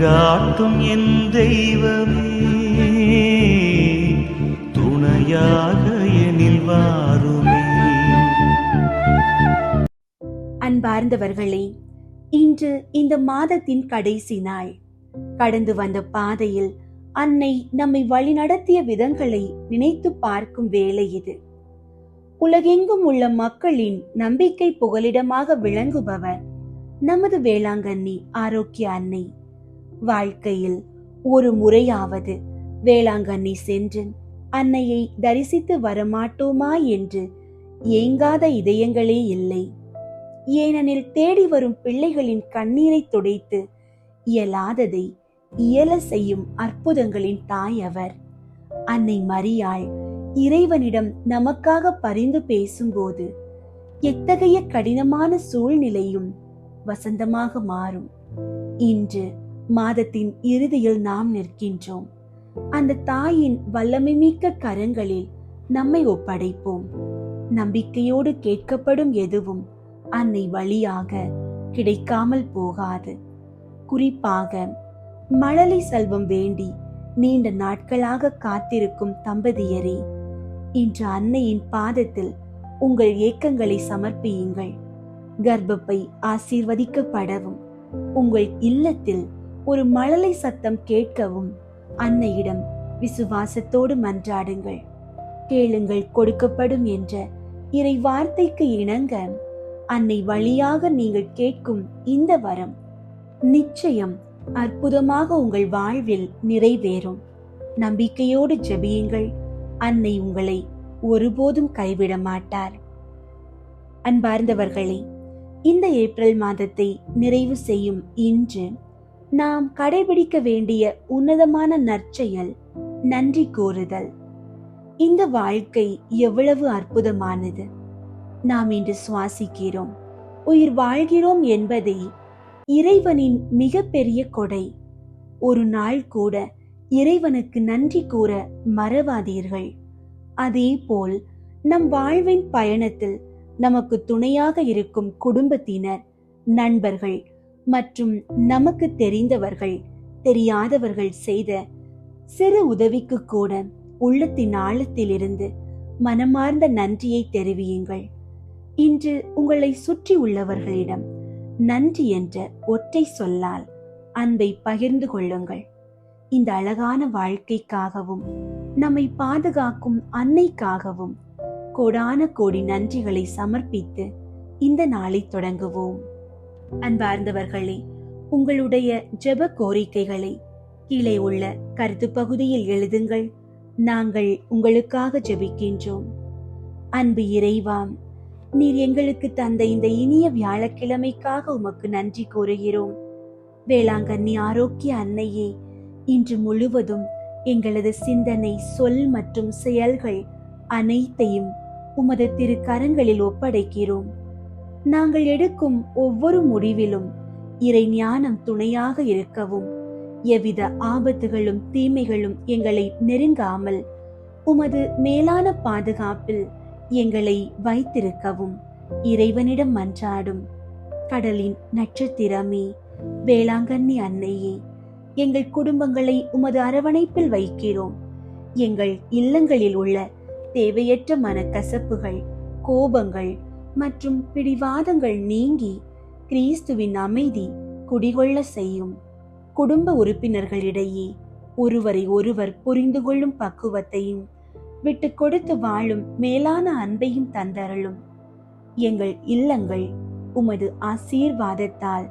வழிகாட்டும் என் தெய்வமே, துணையாக எனில் வாருமே. அன்பார்ந்தவர்களே, இன்று இந்த மாதத்தின் கடைசி நாள். கடந்து வந்த பாதையில் அன்னை நம்மை வழிநடத்திய விதங்களை நினைத்து பார்க்கும் வேளை இது. உலகெங்கும் உள்ள மக்களின் நம்பிக்கை புகலிடமாக விளங்குபவர் நமது வேளாங்கண்ணி ஆரோக்கிய அன்னை. வாழ்க்கையில் ஒரு முறையாவது வேளாங்கண்ணி சென்று அன்னையை தரிசித்து வரமாட்டோமா என்று ஏங்காத இதயங்களே இல்லை. ஏனெனில் தேடி வரும் பிள்ளைகளின் கண்ணீரை துடைத்து இயலாததை இயல செய்யும் அற்புதங்களின் தாய் அவர். அன்னை மரியாள் இறைவனிடம் நமக்காக பரிந்து பேசும்போது எத்தகைய கடினமான சூழ்நிலையும் வசந்தமாக மாறும். இன்று மாதத்தின் இறுதியில் நாம் நிற்கின்றோம். அந்த தாயின் வல்லமை மிக்க கரங்களில் நம்மை ஒப்படைப்போம். நம்பிக்கையோடு கேட்கப்படும் எதுவும் அன்னை வழியாக கிடைக்காமல் போகாது. குறிப்பாக மழலை செல்வம் வேண்டி நீண்ட நாட்களாக காத்திருக்கும் தம்பதியரே, இன்று அன்னையின் பாதத்தில் உங்கள் ஏக்கங்களை சமர்ப்பியுங்கள். கர்ப்பப்பை ஆசீர்வதிக்கப்படவும், உங்கள் இல்லத்தில் ஒரு மழலை சத்தம் கேட்கவும் அன்னையிடம் விசுவாசத்தோடு மன்றாடுங்கள். கேளுங்கள் கொடுக்கப்படும் என்ற இறை வார்த்தைக்கு இணங்க அன்னை வழியாக நீங்கள் கேட்கும் இந்த வரம் நிச்சயம் அற்புதமாக உங்கள் வாழ்வில் நிறைவேறும். நம்பிக்கையோடு ஜெபியுங்கள். அன்னை உங்களை ஒருபோதும் கைவிட மாட்டார். அன்பார்ந்தவர்களே, இந்த ஏப்ரல் மாதத்தை நிறைவு செய்யும் இன்று நாம் கடைபிடிக்க வேண்டிய உன்னதமான நற்செயல் நன்றி கூறுதல். இந்த வாழ்க்கை எவ்வளவு அற்புதமானது! நாம் இன்று சுவாசிக்கிறோம், உயிர் வாழ்கிறோம் என்பதை இறைவனின் மிக பெரிய கொடை. ஒரு நாள் கூட இறைவனுக்கு நன்றி கூற மறவாதீர்கள். அதே போல் நம் வாழ்வின் பயணத்தில் நமக்கு துணையாக இருக்கும் குடும்பத்தினர், நண்பர்கள் மற்றும் நமக்கு தெரிந்தவர்கள் தெரியாதவர்கள் செய்த சிறு உதவிக்கு கூட உள்ளத்தின் ஆழத்திலிருந்து மனமார்ந்த நன்றியை தெரிவியுங்கள். இன்று உங்களை சுற்றி உள்ளவர்களிடம் நன்றி என்ற ஒற்றை சொல்லால் அன்பை பகிர்ந்து கொள்ளுங்கள். இந்த அழகான வாழ்க்கைக்காகவும் நம்மை பாதுகாக்கும் அன்னைக்காகவும் கோடான கோடி நன்றிகளை சமர்ப்பித்து இந்த நாளை தொடங்குவோம். அன்பார்ந்தவர்களே, உங்களுடைய ஜெப கோரிக்கைகளை கீழே உள்ள கருத்து பகுதியில் எழுதுங்கள். நாங்கள் உங்களுக்காக ஜெபிக்கின்றோம். அன்பு இறைவாம், நீர் எங்களுக்கு தந்த இந்த இனிய வியாழக்கிழமைக்காக உமக்கு நன்றி கூறுகிறோம். வேளாங்கண்ணி ஆரோக்கிய அன்னையே, இன்று முழுவதும் எங்களது சிந்தனை, சொல் மற்றும் செயல்கள் அனைத்தையும் உமது திரு கரங்களில் ஒப்படைக்கிறோம். நாங்கள் எடுக்கும் ஒவ்வொரு முடிவிலும் இறை ஞானம் துணையாக இருக்கவும், எவ்வித ஆபத்துகளும் தீமைகளும் எங்களை நெருங்காமல் உமது மேலான பாதுகாப்பில் எங்களை வைத்திருக்கவும் இறைவனிடம் மன்றாடும். கடலின் நட்சத்திரமே, வேளாங்கண்ணி அன்னையே, எங்கள் குடும்பங்களை உமது அரவணைப்பில் வைக்கிறோம். எங்கள் இல்லங்களில் உள்ள தேவையற்ற மனக்கசப்புகள், கோபங்கள் மற்றும் பிடிவாதங்கள் நீங்கி கிறிஸ்துவின் அமைதி குடிகொள்ள செய்யும். குடும்ப உறுப்பினர்களிடையே ஒருவரை ஒருவர் புரிந்து கொள்ளும் பக்குவத்தையும் விட்டு கொடுத்து வாழும் மேலான அன்பையும் தந்தருளும். எங்கள் இல்லங்கள் உமது ஆசீர்வாதத்தால்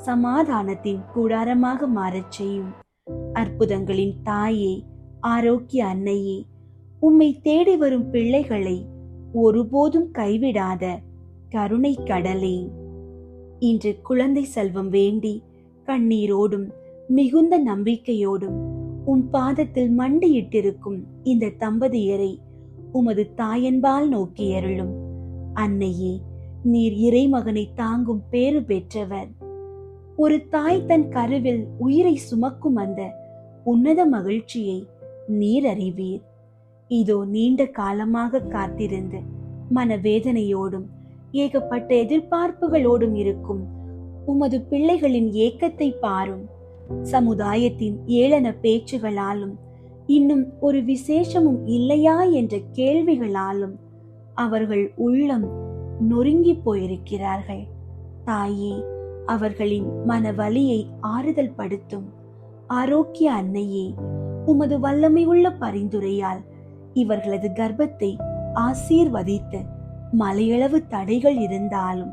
சமாதானத்தின் கூடாரமாக மாறச் செய்யும். அற்புதங்களின் தாயே, ஆரோக்கிய அன்னையே, உம்மை தேடி வரும் பிள்ளைகளை ஒருபோதும் கைவிடாத கருணை கடலே, இன்று குழந்தை செல்வம் வேண்டி கண்ணீரோடும் மிகுந்த நம்பிக்கையோடும் உம் பாதத்தில் மண்டியிட்டிருக்கும் இந்த தம்பதியரை உமது தாயன்பால் நோக்கி அருளும். அன்னையே, நீர் இறைமகனை தாங்கும் பேறு பெற்றவர். ஒரு தாய் தன் கருவில் உயிரை சுமக்கும் அந்த உன்னத மகிழ்ச்சியை நீர் அறிவீர். இதோ நீண்ட காலமாக காத்திருந்து மனவேதனையோடும் ஏகப்பட்ட எதிர்பார்ப்புகளோடும் இருக்கும் உமது பிள்ளைகளின் ஏக்கத்தை பாரும். சமுதாயத்தின் ஏளன பேச்சுகளாலும் இன்னும் ஒரு விசேஷமும் இல்லையா என்ற கேள்விகளாலும் அவர்கள் உள்ளம் நொறுங்கி போயிருக்கிறார்கள். தாயே, அவர்களின் மனவலியை ஆறுதல் படுத்தும். ஆரோக்கிய அன்னையே, உமது வல்லமை உள்ள பரிந்துரையால் இவர்களது கர்ப்பத்தை ஆசீர்வதித்து மலையளவு தடைகள் இருந்தாலும்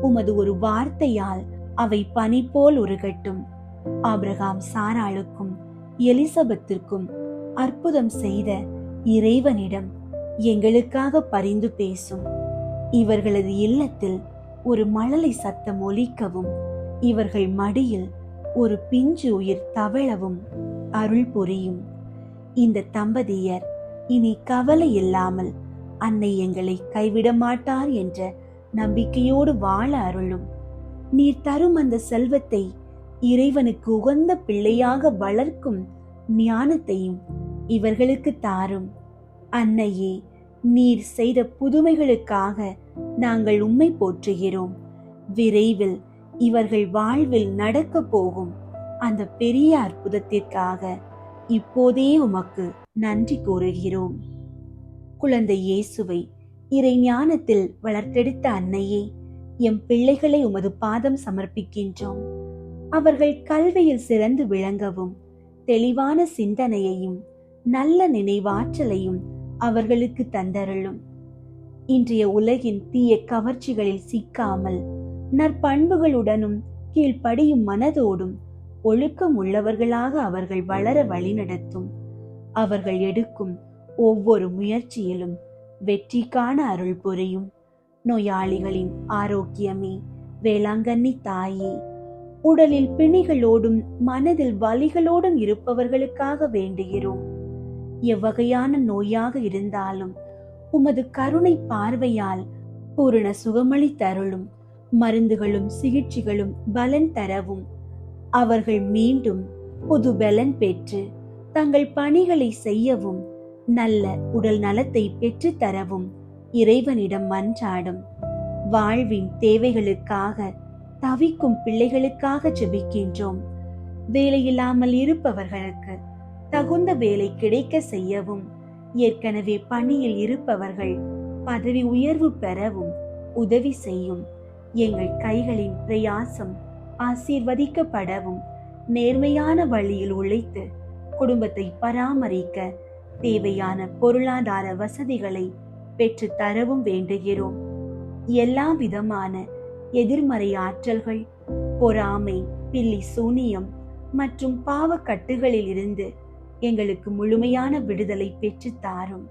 உமது ஒரு வார்த்தையால் அவை பனி போல் உருகட்டும். ஆபிரகாம் சாராளுக்கும் எலிசபெத்திற்கும் அற்புதம் செய்த இறைவனிடம் எங்களுக்காக பரிந்து பேசும். இவர்களது இல்லத்தில் ஒரு மழலை சத்தம் ஒலிக்கவும், இவர்கள் மடியில் ஒரு பிஞ்சு உயிர் தவழவும் அருள் புரியும். இந்த தம்பதியர் இனி கவலை இல்லாமல் அன்னை எங்களை கைவிட மாட்டார் என்ற நம்பிக்கையோடு வாழ அருளும். நீர் தரும் அந்த செல்வத்தை இறைவனுக்கு உகந்த பிள்ளையாக வளர்க்கும் ஞானத்தையும் இவர்களுக்கு தாரும். அன்னையே, நீர் செய்த புதுமைகளுக்காக நாங்கள் உம்மை போற்றுகிறோம். விரைவில் இவர்கள் வாழ்வில் நடக்க போகும் அந்த பெரிய அற்புதத்திற்காக இப்போதே உமக்கு நன்றி கூறுகிறோம். குழந்தை இயேசுவை இறை ஞானத்தில் வளர்த்தெடுத்த அன்னையே, எம் பிள்ளைகளை உமது பாதம் சமர்ப்பிக்கின்றோம். அவர்கள் கல்வியில் சிறந்து விளங்கவும் தெளிவான சிந்தனையையும் நல்ல நினைவாற்றலையும் அவர்களுக்கு தந்தருளும். இன்றைய உலகின் தீய கவர்ச்சிகளில் சிக்காமல் நற்பண்புகளுடனும் கீழ்ப்படியும் மனதோடும் ஒழுக்கம் உள்ளவர்களாக அவர்கள் வளர வழிநடத்தும். அவர்கள் எடுக்கும் ஒவ்வொரு முயற்சியிலும் வெற்றி காண அருள் புரியும். நோயாளிகளின் ஆரோக்கியமே, வேளாங்கண்ணி தாயே, உடலில் பிணிகளோடும் மனதில் வலிகளோடும் இருப்பவர்களுக்காக வேண்டுகிறோம். எவ்வகையான நோயாக இருந்தாலும் உமது கருணை பார்வையால் பூரண சுகமளி தருளும். மருந்துகளும் சிகிச்சைகளும் பலன் தரவும், அவர்கள் மீண்டும் புது பலன் பெற்று தங்கள் பணிகளை செய்யவும் நல்ல உடல் நலத்தை பெற்று தரவும் இறைவனிடம் மன்றாடும். வாழ்வின் தேவைகளுக்காக தவிக்கும் பிள்ளைகளுக்காக ஜெபிக்கின்றோம். வேலையில்லாமல் இருப்பவர்களுக்கு தகுந்த வேலை கிடைக்க செய்யவும், ஏற்கனவே பணியில் இருப்பவர்கள் பதவி உயர்வு பெறவும் உதவி செய்யும். எங்கள் கைகளின் பிரயாசம் ஆசீர்வதிக்கப்படவும், நேர்மையான வழியில் உழைத்து குடும்பத்தை பராமரிக்க தேவையான பொருளாதார வசதிகளை பெற்று தரவும் வேண்டுகிறோம். எல்லா விதமான எதிர்மறை ஆற்றல்கள், பொறாமை, பில்லி சூனியம் மற்றும் பாவக்கட்டுகளில் இருந்து எங்களுக்கு முழுமையான விடுதலை பெற்று தாரும்.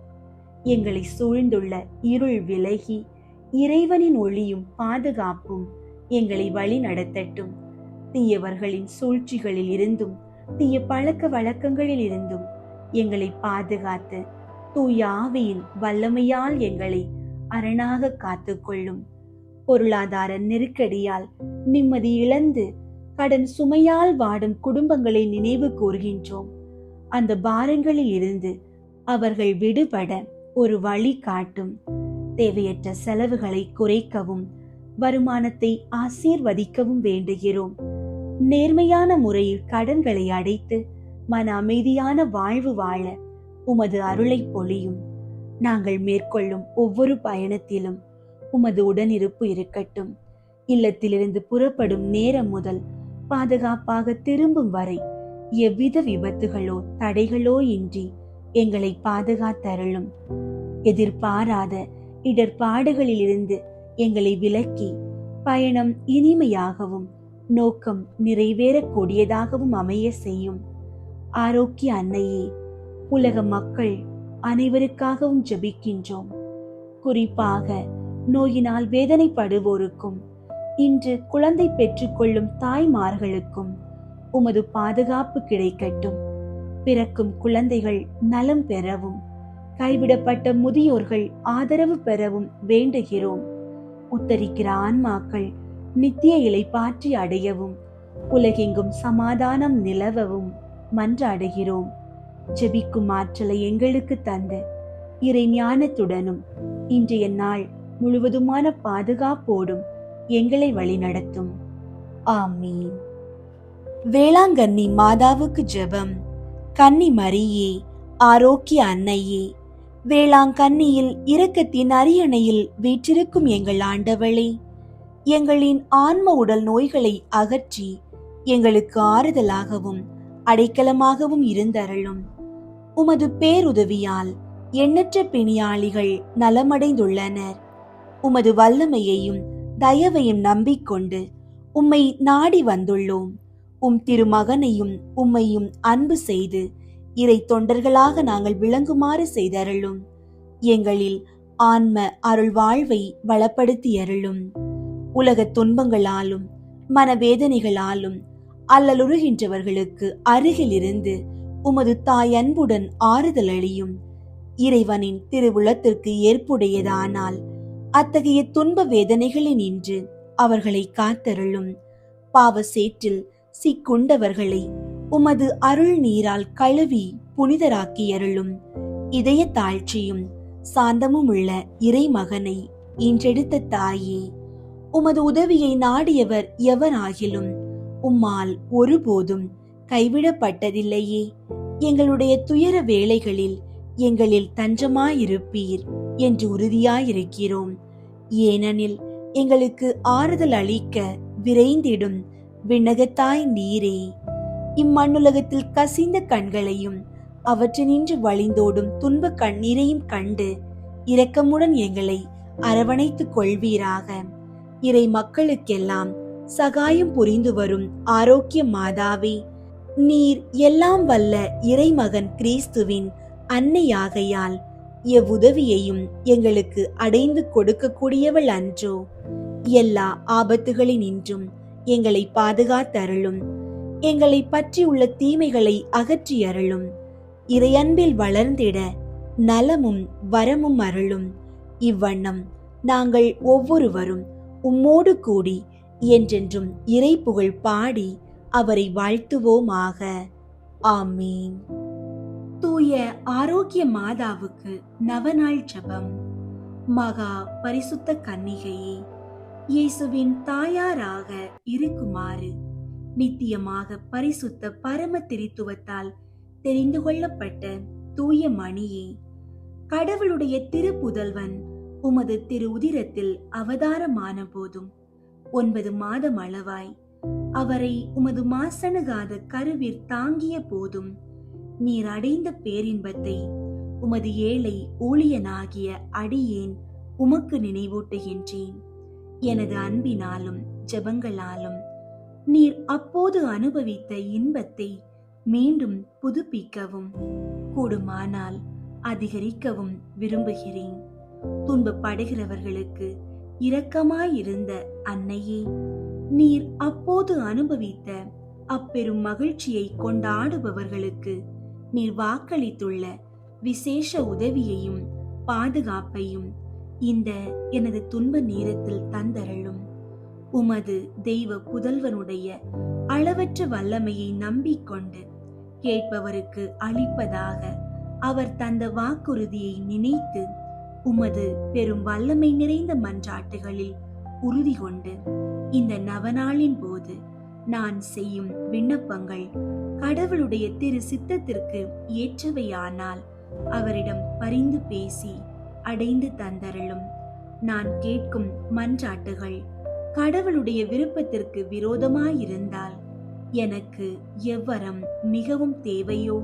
எங்களை சூழ்ந்துள்ள இருள் விலகி இறைவனின் ஒளியும் பாதுகாப்பும் எங்களை வழி நடத்தட்டும். தீயவர்களின் சூழ்ச்சிகளில் இருந்தும் தீய பழக்க வழக்கங்களில் இருந்தும் எங்களை பாதுகாத்து தூய ஆவியின் வல்லமையால் எங்களை அரணாக காத்துக்கொள்ளும். பொருளாதார நெருக்கடியால் நிம்மதி இழந்து கடன் சுமையால் வாடும் குடும்பங்களை நினைவு கூர்கின்றோம். அந்த பாரங்களில் இருந்து அவர்கள் விடுபட ஒரு வழி காட்டும். தேவையற்ற செலவுகளை குறைக்கவும் வருமானத்தை ஆசீர்வதிக்கவும் வேண்டுகிறோம். நேர்மையான முறையில் கடன்களை அடைத்து மன அமைதியான வாழ்வு வாழ உமது அருளை பொழியும். நாங்கள் மேற்கொள்ளும் ஒவ்வொரு பயணத்திலும் உமது உடனிருப்பு இருக்கட்டும். இல்லத்திலிருந்து புறப்படும் நேரம் முதல் பாதுகாப்பாக திரும்பும் வரை எவ்வித விபத்துகளோ தடைகளோ இன்றி எங்களை பாதுகாத்தருளும். எதிர்பாராத இடர்பாடுகளில் இருந்து எங்களை விலக்கி பயணம் இனிமையாகவும் நோக்கம் நிறைவேறக்கூடியதாகவும் அமைய செய்யும். ஆரோக்கிய அன்னையே, உலக மக்கள் அனைவருக்காகவும் ஜெபிக்கின்றோம். குறிப்பாக நோயினால் வேதனைப்படுவோருக்கும் இன்று குழந்தை பெற்றுக்கொள்ளும் தாய்மார்களுக்கும் உமது பாதுகாப்பு கிடைக்கட்டும். பிறக்கும் குழந்தைகள் நலம் பெறவும், கைவிடப்பட்ட முதியோர்கள் ஆதரவு பெறவும் வேண்டுகிறோம். உத்தரிக்கிற ஆன்மாக்கள் நித்திய இளைப்பாற்றி அடையவும், உலகெங்கும் சமாதானம் நிலவவும் மன்றாடுகிறோம். ஜெபிக்கும் ஆற்றலை எங்களுக்கு தந்து இறை ஞானத்துடனும் இன்றைய நாள் முழுவதுமான பாதுகாப்போடும் எங்களை வழிநடத்தும். ஆமீன். வேளாங்கண்ணி மாதாவுக்கு ஜெபம். கன்னி மரியே, ஆரோக்கிய அன்னையே, வேளாங்கண்ணியில் இரக்கத்தின் அரியணையில் வீற்றிருக்கும் எங்கள் ஆண்டவளே, எங்களின் ஆன்ம உடல் நோய்களை அகற்றி எங்களுக்கு ஆறுதலாகவும் அடைக்கலமாகவும் இருந்தருளும். உமது பேருதவியால் எண்ணற்ற பிணியாளிகள் நலமடைந்துள்ளனர். உமது வல்லமையையும் தயவையும் நம்பிக்கொண்டு உம்மை நாடி வந்துள்ளோம். உம் திருமகனையும் உம்மையும் அன்பு செய்து இறை தொண்டர்களாக நாங்கள் விளங்குமாறு செய்தருளும். எங்களில் ஆன்ம அருள் வாழ்வை வளப்படுத்தியருளும். உலக துன்பங்களாலும் மனவேதனைகளாலும் அல்லலுறுகின்றவர்களுக்கு அருகில் இருந்து உமது தாய் அன்புடன் ஆறுதல் அளியும். இறைவனின் திருவுளத்திற்கு ஏற்புடையதானால் அத்தகைய துன்ப வேதனைகளினின்று அவர்களை காத்தருளும். பாவ சேற்றில் சிக்குண்டவர்களை உமது அருள் நீரால் கழுவி புனிதராக்கியருளும். இதய தாழ்ச்சியும் சாந்தமும் உள்ள இறைமகனை இன்றெடுத்த தாயே, உமது உதவியை நாடியவர் எவராகிலும் உம்மால் ஒருபோதும் கைவிடப்பட்டதில்லையே. எங்களுடைய துயர வேளைகளில் எங்களில் தஞ்சமாயிருப்பீர் என்று உறுதியாயிருக்கிறோம். ஏனெனில் எங்களுக்கு ஆறுதல் அளிக்க விரைந்திடும் விண்ணகத்தாய் நீரே. இம்மண்ணுலகத்தில் கசிந்த கண்களையும் அவற்றினின்று வழிந்தோடும் துன்ப கண்ணீரையும் கண்டு இரக்கமுடன் எங்களை அரவணைத்துக் கொள்வீராக. இறை மக்களுக்கெல்லாம் சகாயம் புரிந்து வரும் ஆரோக்கிய மாதாவே, நீர் எல்லாம் வல்ல இறைமகன் கிறிஸ்துவின் அன்னையாகையால் எவ்வுதவியையும் எங்களுக்கு அடைந்து கொடுக்கக்கூடியவள் அன்றோ. எல்லா ஆபத்துகளினின்றும் எங்களை பாதுகாத்தருளும். எங்களை பற்றியுள்ள தீமைகளை அகற்றியருளும். இறையன்பில் வளர்ந்திட நலமும் வரமும் அருளும். இவ்வண்ணம் நாங்கள் ஒவ்வொருவரும் உம்மோடு கூடி என்றென்றும் இறை புகழ் பாடி அவரை வாழ்த்துவோமாக. ஆமீன். தூய ஆரோக்கிய மாதாவுக்கு நவநாள் ஜெபம். மகா பரிசுத்த கன்னிகையே, இயேசுவின் தாயாராக இருக்குமாறு நித்தியமாக பரிசுத்த பரம திரித்துவத்தால் தெரிந்து கொள்ளப்பட்ட தூய மணியே, கடவுளுடைய திருப்புதல்வன் உமது திரு உதிரத்தில் அவதாரமான போதும் 9 மாதம் அளவாய் அவரை உமது மாசணுகாத கருவிற் தாங்கிய போதும் நீர் அடைந்த பேரின்பத்தை உமது ஏழை ஊழியனாகிய அடியேன் உமக்கு நினைவூட்டுகின்றேன். எனது அன்பினாலும் ஜெபங்களாலும் நீர் அப்போது அனுபவித்த இன்பத்தை மீண்டும் புதுப்பிக்கவும் கூடுமானால் அதிகரிக்கவும் விரும்புகிறேன். துன்பப்படுகிறவர்களுக்கு இரக்கமாயிருந்த அன்னையே, நீர் அப்போது அனுபவித்த அப்பெரும் மகிழ்ச்சியை கொண்டாடுபவர்களுக்கு நீர் வாக்களித்துள்ள விசேஷ உதவியையும் பாதுகாப்பையும் இந்த எனது துன்ப நேரத்தில் தந்தருளும். உமது தெய்வ புதல்வனுடைய அளவற்ற வல்லமையை நம்பிக்கொண்டு கேட்பவருக்கு அளிப்பதாக அவர் தந்த வாக்குறுதியை நினைத்து உமது பெரும் வல்லமை நிறைந்த மன்றாட்டுகளில் உறுதி கொண்டு இந்த நவநாளின் போது நான் செய்யும் விண்ணப்பங்கள் கடவுளுடைய திரு சித்தத்திற்கு ஏற்றவையானால் அவரிடம் பரிந்து பேசி அடைந்து தந்தருளும். நான் கேட்கும் மன்றாட்டுகள் கடவுளுடைய விருப்பத்திற்கு விரோதமாயிருந்தால் எனக்கு எவ்வரம் மிகவும் தேவையோ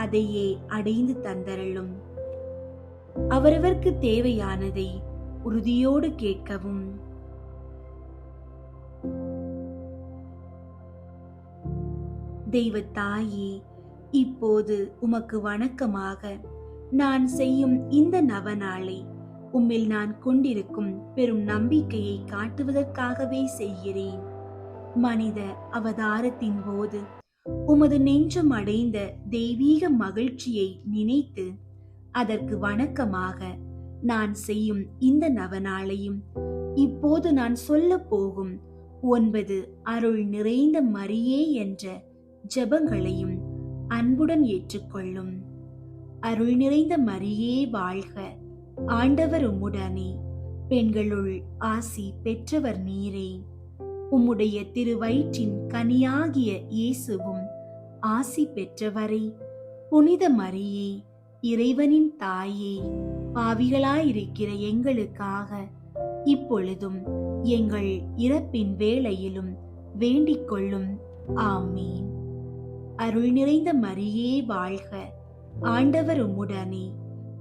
அதையே அடைந்து தந்தருளும். அவரவர்க்கு தேவையானதை உறுதியோடு கேட்கவும். தெய்வ தாயே, இப்போது உமக்கு வணக்கமாக நான் செய்யும் இந்த நவநாளை உம்மில் நான் கொண்டிருக்கும் பெரும் நம்பிக்கையை காட்டுவதற்காகவே செய்கிறேன். மனித அவதாரத்தின் போது உமது நெஞ்சம் அடைந்த தெய்வீக மகிழ்ச்சியை நினைத்து அதற்கு வணக்கமாக நான் செய்யும் இந்த நவநாளையும் இப்போது நான் சொல்ல போகும் 9 அருள் நிறைந்த மரியே என்ற ஜெபங்களையும் அன்புடன் ஏற்றுக்கொள்ளும். அருள் நிறைந்த மரியே வாழ்க, ஆண்டவர் உம்முடனே, பெண்களுள் ஆசி பெற்றவர் நீரே. உம்முடைய திருவயிற்றின் கனியாகிய இயேசுவும் ஆசி பெற்றவரே. புனித மரியே, இறைவனின் தாயே, பாவிகளாயிருக்கிற எங்களுக்காக இப்பொழுதும் எங்கள் இறப்பின் வேளையிலும் வேண்டிக் கொள்ளும். ஆமீன். அருள் நிறைந்த மரியே வாழ்க, ஆண்டவர் உம்முடனே,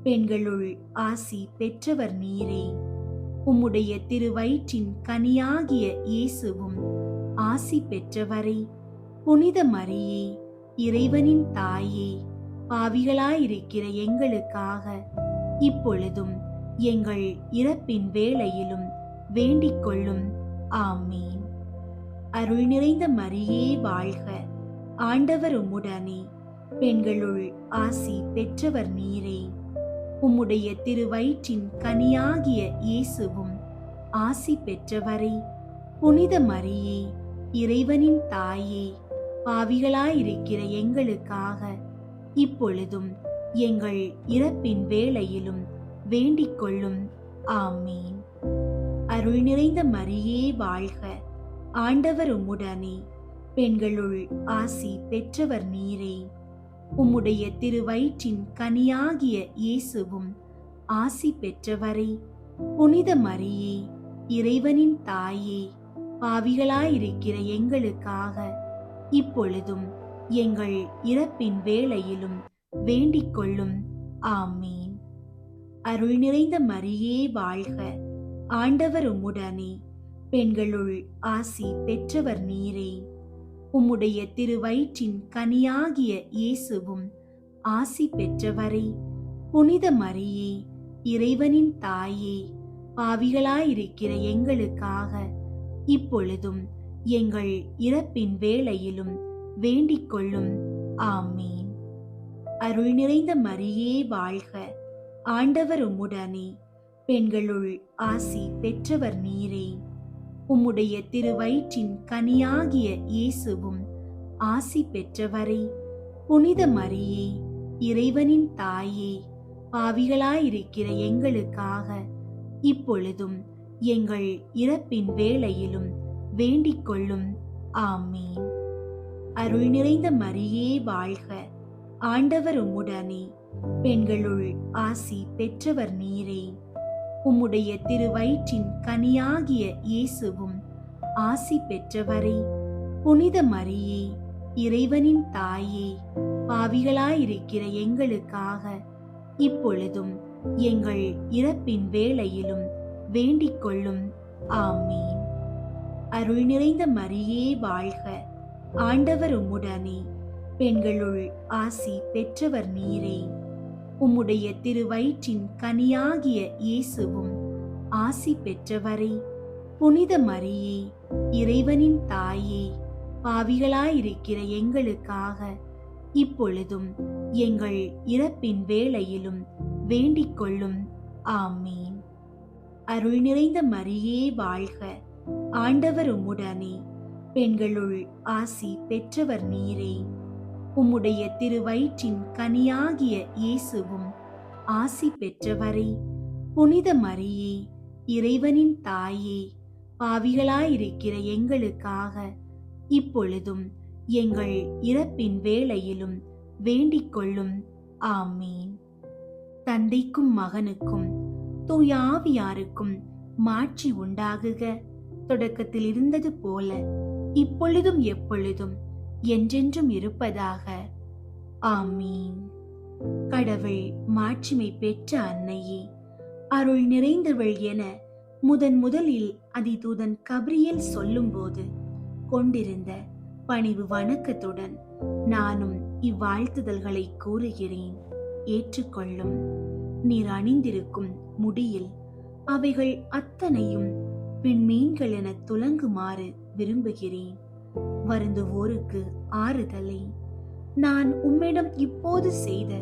பெண்களுள் ஆசி பெற்றவர் நீரே. உம்முடைய திருவயிற்றின் கனியாகிய இயேசுவும் ஆசி பெற்றவரே. புனித மரியே, இறைவனின் தாயே, பாவிகளாயிருக்கிற எங்களுக்காக இப்பொழுதும் எங்கள் இறப்பின் வேளையிலும் வேண்டிக் கொள்ளும். ஆமீன். அருள் நிறைந்த மரியே வாழ்க, ஆண்டவர் உம்முடனே, பெண்களுள் ஆசி பெற்றவர் நீரே. உம்முடைய திருவயிற்றின் கனியாகிய இயேசுவும் ஆசி பெற்றவரே. புனித மரியே, இறைவனின் தாயே, பாவிகளாயிருக்கிற எங்களுக்காக இப்பொழுதும் எங்கள் இறப்பின் வேளையிலும் வேண்டிக் கொள்ளும். ஆமீன். அருள் நிறைந்த மரியே வாழ்க, ஆண்டவர் உம்முடனே, பெண்களுள் ஆசி பெற்றவர் நீரே. உம்முடைய திருவயிற்றின் கனியாகிய இயேசுவும் ஆசி பெற்றவரே. புனித மரியே, இறைவனின் தாயே, பாவிகளாயிருக்கிற எங்களுக்காக இப்பொழுதும் எங்கள் இறப்பின் வேளையிலும் வேண்டிக் கொள்ளும். ஆமீன். அருள் நிறைந்த மரியே வாழ்க, ஆண்டவர் உம்முடனே, பெண்களுள் ஆசி பெற்றவர் நீரே. உம்முடைய திருவயிற்றின் கனியாகிய இயேசுவும் ஆசி பெற்றவரே. புனித மரியே, இறைவனின் தாயே, பாவிகளாயிருக்கிற எங்களுக்காக இப்பொழுதும் எங்கள் இறப்பின் வேளையிலும் வேண்டிக் கொள்ளும். ஆமீன். அருள் நிறைந்த மரியே வாழ்க, ஆண்டவர் உம்முடனே, பெண்களுள் ஆசி பெற்றவர் நீரே. உம்முடைய திருவயிற்றின் கனியாகிய இயேசுவும் ஆசி பெற்றவரே. புனித மரியே, இறைவனின் தாயே, பாவிகளாயிருக்கிற எங்களுக்காக இப்பொழுதும் எங்கள் இறப்பின் வேளையிலும் வேண்டிக் கொள்ளும். ஆமீன். அருள் நிறைந்த மரியே வாழ்க, ஆண்டவர் உம்முடனே, பெண்களுள் ஆசி பெற்றவர் நீரே. உம்முடைய திருவயிற்றின் கனியாகிய இயேசுவும் ஆசி பெற்றவரே. புனித மரியே, இறைவனின் தாயே, பாவிகளாயிருக்கிற எங்களுக்காக இப்பொழுதும் எங்கள் இறப்பின் வேளையிலும் வேண்டிக் கொள்ளும். ஆமீன். அருள் நிறைந்த மரியே வாழ்க, ஆண்டவர் உம்முடனே, பெண்களுள் ஆசி பெற்றவர் நீரே. உம்முடைய திருவயிற்றின் கனியாகிய இயேசுவும் ஆசி பெற்றவரே. புனித மரியே, இறைவனின் தாயே, பாவிகளாயிருக்கிற எங்களுக்காக இப்பொழுதும் எங்கள் இறப்பின் வேளையிலும் வேண்டிக் கொள்ளும். ஆமீன். அருள் நிறைந்த மரியே வாழ்க, ஆண்டவர் உம்முடனே, பெண்களுள் ஆசி பெற்றவர் நீரே. உம்முடைய திருவயிற்றின் கனியாகிய இயேசுவும் ஆசி பெற்றவரே. புனித மரியே, இறைவனின் தாயே, பாவிகளாயிருக்கிற எங்களுக்காக இப்பொழுதும் எங்கள் இறப்பின் வேளையிலும் வேண்டிக் கொள்ளும். ஆமீன். தந்தைக்கும் மகனுக்கும் தூய ஆவியாருக்கும் மாட்சி உண்டாகுக. தொடக்கத்தில் இருந்தது போல இப்பொழுதும் எப்பொழுதும் என்றென்றும் இருப்பதாக. ஆமீன். கடவுள் மாட்சிமை பெற்ற அன்னையே, அருள் நிறைந்தவள் என முதலில் அதிதூதன் கபிரியேல் சொல்லும்போது கொண்டிருந்த பணிவு வணக்கத்துடன் நானும் இவ்வாழ்த்துதல்களை கூறுகிறேன். ஏற்றுக்கொள்ளும். நீர் அணிந்திருக்கும் முடியில் அவைகள் அத்தனையும் விண்மீன்கள் என துலங்குமாறு விரும்புகிறேன். வருந்துவோருக்கு ஆறுதலை நான் உம்மிடம் இப்போது செய்த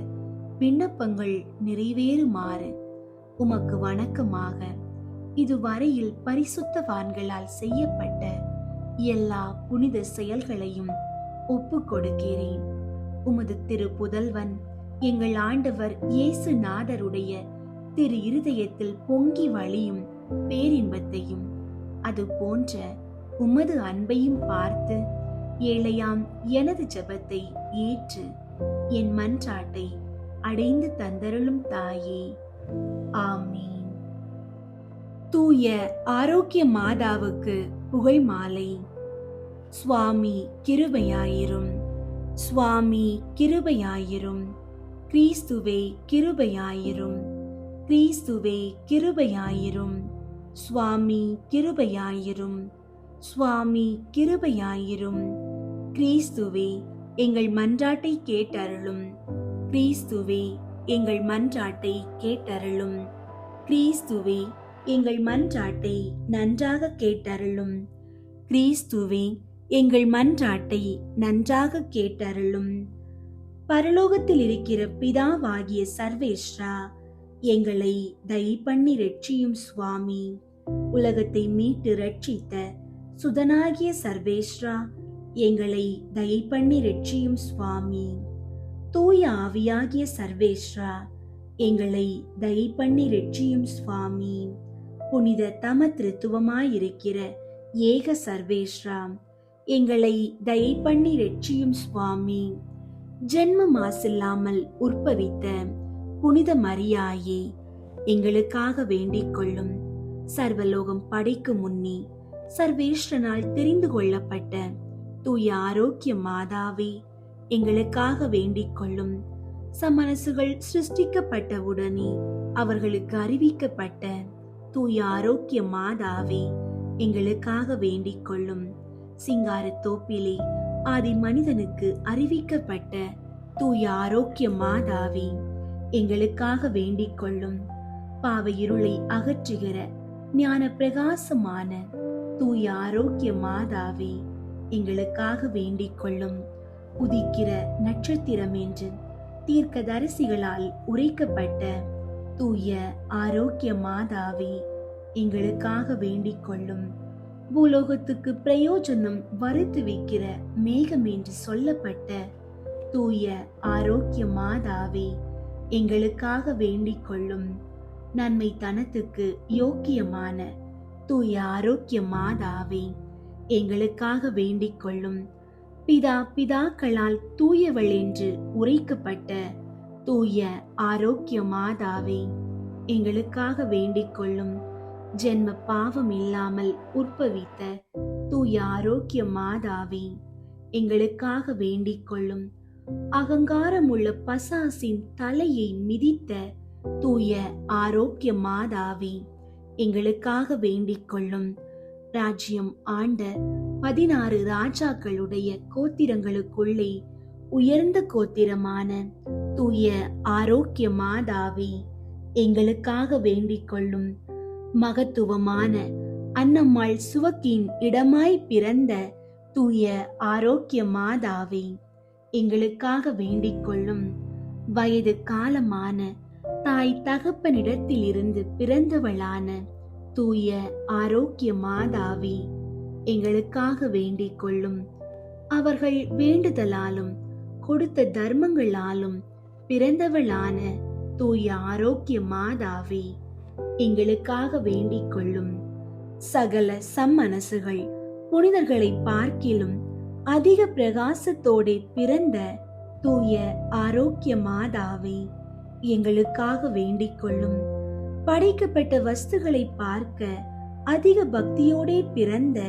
விண்ணப்பங்கள் நிறைவேறுமாறு உமக்கு வணக்கமாக இதுவரையில் பரிசுத்தவான்களால் செய்யப்பட்ட எல்லா புனித செயல்களையும் ஒப்புக் கொடுக்கிறேன். உமது திரு புதல்வன் எங்கள் ஆண்டவர் இயேசு நாதருடைய திரு இருதயத்தில் பொங்கி வழியும் பேரின்பத்தையும் அது போன்ற உமது அன்பையும் பார்த்து ஏழையாம் எனது ஜெபத்தை ஏற்று என் மன்றாட்டை அடைந்து தந்தருளும் தாயே. ஆமீன். தூய ஆரோக்கிய மாதாவுக்கு புகழ் மாலை. சுவாமி கிருபையாயிரும், சுவாமி கிருபையாயிரும், கிறிஸ்துவே கிருபையாயிரும், கிறிஸ்துவே கிருபையாயிரும், சுவாமி கிருபையாயிரும், சுவாமி கிருபையாயிரும். கிறிஸ்துவே எங்கள் மன்றாட்டை கேட்டருளும், கிறிஸ்துவே எங்கள் மன்றாட்டை கேட்டருளும், கிறிஸ்துவே எங்கள் மன்றாட்டை நன்றாக கேட்டருளும், கிறிஸ்துவே எங்கள் மன்றாட்டை நன்றாக கேட்டருளும். பரலோகத்தில் இருக்கிற பிதாவாகிய சர்வேஸ்வரா, எங்களை தயை பண்ணி ரட்சியும் சுவாமி. உலகத்தை மீட்டு ரட்சித்த சுதனாகிய சர்வேஸ்வரா, எங்களை தயை பண்ணி ரட்சியும் சுவாமி. தூய ஆவியாகிய சர்வேஸ்வரா, எங்களை தயை பண்ணி ரட்சியும் சுவாமி. புனித தம திருத்துவமாயிருக்கிற ஏக சர்வேஸ்வரா, எங்களை தயை பண்ணி ரட்சியும் சுவாமி. ஜென்ம மாசில்லாமல் உற்பவித்த புனித மரியாயே, எங்களுக்காக வேண்டிக் கொள்ளும். சர்வலோகம் படைக்கும் முன்னே சர்வேஸ்வரனால் தெரிந்து கொள்ளப்பட்ட தூய ஆரோக்கிய மாதாவே, எங்களுக்காக வேண்டிக் கொள்ளும். சமனசுகள் சிருஷ்டிக்கப்பட்டவுடனே அவர்களுக்கு அறிவிக்கப்பட்ட தூய ஆரோக்கிய மாதாவே, எங்களுக்காக வேண்டிக் கொள்ளும். சிங்கார தோப்பிலே ஆதி மனிதனுக்கு அறிவிக்கப்பட்ட தூய ஆரோக்கிய மாதாவே, எங்களுக்காக வேண்டிக் கொள்ளும். பாவ இருளை அகற்றுகிற ஞான பிரகாசமான தூய ஆரோக்கிய மாதாவே, எங்களுக்காக வேண்டிக் கொள்ளும். உதிக்கிற நட்சத்திரம் என்று தீர்க்கதரிசிகளால் உரைக்கப்பட்ட தூய ஆரோக்கிய மாதாவே, எங்களுக்காக வேண்டிக் கொள்ளும். பூலோகத்துக்கு பிரயோஜனம் வறுத்து வைக்கிற மேகம் என்று சொல்லப்பட்ட தூய ஆரோக்கிய மாதாவே, எங்களுக்காக வேண்டிக் கொள்ளும். நன்மை தனத்துக்கு யோக்கியமான தூய ஆரோக்கிய மாதாவே, எங்களுக்காக வேண்டிக் கொள்ளும். பிதாக்களால் தூயவள் என்று உரைக்கப்பட்ட தூய ஆரோக்கிய மாதாவே, எங்களுக்காக வேண்டிக் கொள்ளும். ஜென்ம பாவம் இல்லாமல் உற்பவித்த தூய ஆரோக்கிய மாதாவே, எங்களுக்காக வேண்டிக் கொள்ளும். அகங்காரமுள்ள பசாசின் தலையை மிதித்த தூய ஆரோக்கிய மாதாவே, எங்களுக்காக வேண்டிக் கொள்ளும். ராஜ்யம் ஆண்ட 16 ராஜாக்களுடைய கோத்திரங்களுக்குள்ளே உயர்ந்த கோத்திரமான தூய ஆரோக்கிய மாதாவே, எங்களுக்காக வேண்டிக் கொள்ளும். மகத்துவமான அன்னம்மாள் சுவக்கின் இடமாய் பிறந்த தூய ஆரோக்கிய மாதாவே, எங்களுக்காக வேண்டிக் கொள்ளும். வயது காலமான தாய் தகப்பனிடத்தில் இருந்து பிறந்தவளான தூய ஆரோக்கிய மாதாவே, எங்களுக்காக வேண்டிக் கொள்ளும். அவர்கள் வேண்டுதலாலும் கொடுத்த தர்மங்களாலும் பிறந்தவளான தூய ஆரோக்கிய மாதாவே, எங்களுக்காக வேண்டிக் கொள்ளும். சகல சம்மனசுகள் புனிதர்களை பார்க்கிலும் அதிக பிரகாசத்தோടെ பிறந்த தூய ஆரோக்கிய மாதாவே, எங்களுக்காக வேண்டிக் கொள்ளும். படைக்கப்பட்ட வஸ்துகளை பார்க்க அதிக பக்தியோட பிறந்த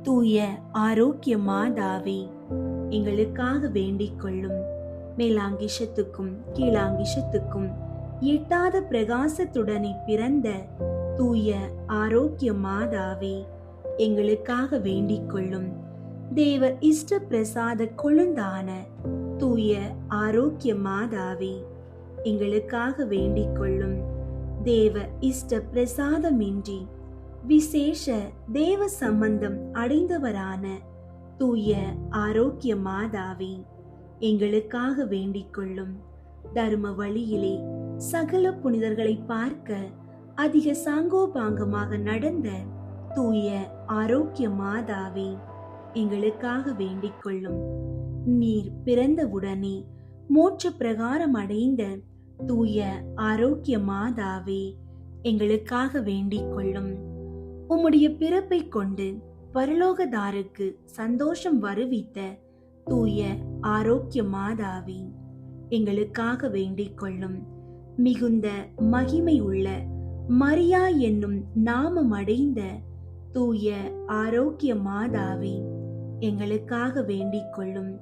தூய ஆரோக்கிய மாதாவே, எங்களுக்காக வேண்டிக் கொள்ளும். மேலாங்கிஷத்துக்கும் கீழாங்கிஷத்துக்கும் எட்டாத பிரகாசத்துடனே பிறந்த தூய ஆரோக்கிய மாதாவே, எங்களுக்காக வேண்டிக் கொள்ளும். தேவ இஷ்ட பிரசாத கொழுந்தான தூய ஆரோக்கிய மாதாவே, எங்களுக்காக வேண்டிக் கொள்ளும். தேவ இஷ்ட பிரசாதமின்றி விசேஷ தேவ சம்பந்தம் அடைந்தவரான தூய ஆரோக்கிய மாதாவே, எங்களுக்காக வேண்டிக் கொள்ளும். தர்ம வழியிலே சகல புனிதர்களை பார்க்க அதிக சாங்கோபாங்கமாக நடந்த தூய ஆரோக்கிய மாதாவே, எங்களுக்காக வேண்டிக் கொள்ளும். நீர் பிறந்தவுடனே மோட்ச பிரகாரம் அடைந்த தூய ஆரோக்கிய மாதாவே, எங்களுக்காக வேண்டிக் கொள்ளும். உம்முடைய பிறப்பை கொண்டு பரலோகதாருக்கு சந்தோஷம் வருவித்த தூய ஆரோக்கிய மாதாவே, எங்களுக்காக வேண்டிக் கொள்ளும். மிகுந்த மகிமை உள்ள மரியா என்னும் நாமம் அடைந்த தூய ஆரோக்கிய மாதாவே, எங்களுக்காக வேண்டிக் கொள்ளும்.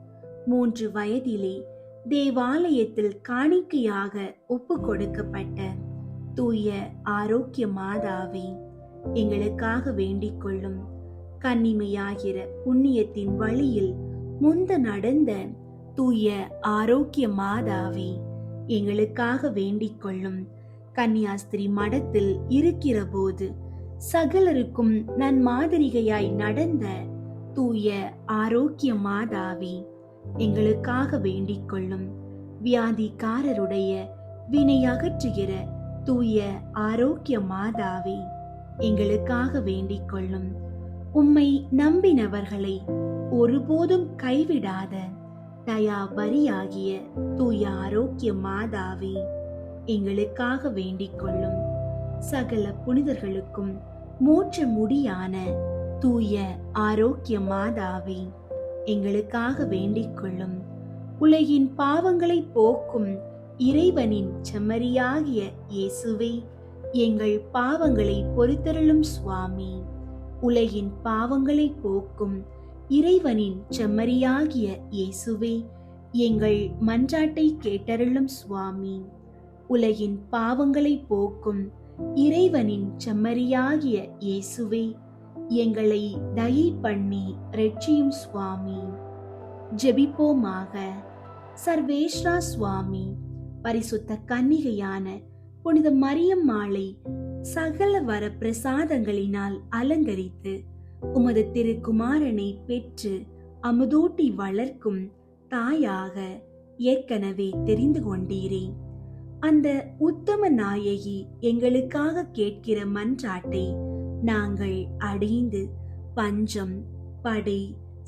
3 வயதிலே தேவாலயத்தில் காணிக்கையாக ஒப்பு கொடுக்கப்பட்ட தூய ஆரோக்கிய மாதாவே, எங்களுக்காக வேண்டிக் கொள்ளும். கன்னிமையாகிற புண்ணியத்தின் வழியில் முந்த நடந்த தூய ஆரோக்கிய மாதாவே, எங்களுக்காக வேண்டிக் கொள்ளும். கன்னியாஸ்திரி மடத்தில் இருக்கிற போது சகலருக்கும் நன்மாதிரிகையாய் நடந்த தூய ஆரோக்கிய மாதாவே, எங்களுக்காக வேண்டிக் கொள்ளும். வியாதிக்காரருடைய வினை அகற்றுகிற தூய ஆரோக்கிய மாதாவே, எங்களுக்காக வேண்டிக் கொள்ளும். உம்மை நம்பினவர்களை ஒருபோதும் கைவிடாத தயாபரியாகிய தூய ஆரோக்கிய மாதாவே, எங்களுக்காக வேண்டிக் கொள்ளும். சகல புனிதர்களுக்கும் மூச்ச முடியான தூய ஆரோக்கிய மாதாவே, எங்களுக்காக வேண்டிக் கொள்ளும். உலகின் பாவங்களை போக்கும் இறைவனின் செம்மறியாகிய இயேசுவே, எங்கள் பாவங்களை பொறுத்தருளும் சுவாமி. உலகின் பாவங்களை போக்கும் இறைவனின் செம்மறியாகிய இயேசுவே, எங்கள் மன்றாட்டை கேட்டருளும் சுவாமி. உலகின் பாவங்களை போக்கும் இறைவனின் செம்மறியாகிய இயேசுவே, எங்களை தயை பண்ணி ரட்சியும் சுவாமி. ஜெபிப்போமாக. சர்வேஸ்வரா சுவாமி, பரிசுத்த கன்னிகையான புனித மரியம்மாளை சகல வர பிரசாதங்களினால் அலங்கரித்து உமது திருக்குமாரனை பெற்று அமுதூட்டி வளர்க்கும் தாயாக ஏற்கனவே தெரிந்து கொண்டீரே. அந்த உத்தம நாயகி எங்களுக்காக கேட்கிற மன்றாட்டை நாங்கள் அடைந்து பஞ்சம், படை,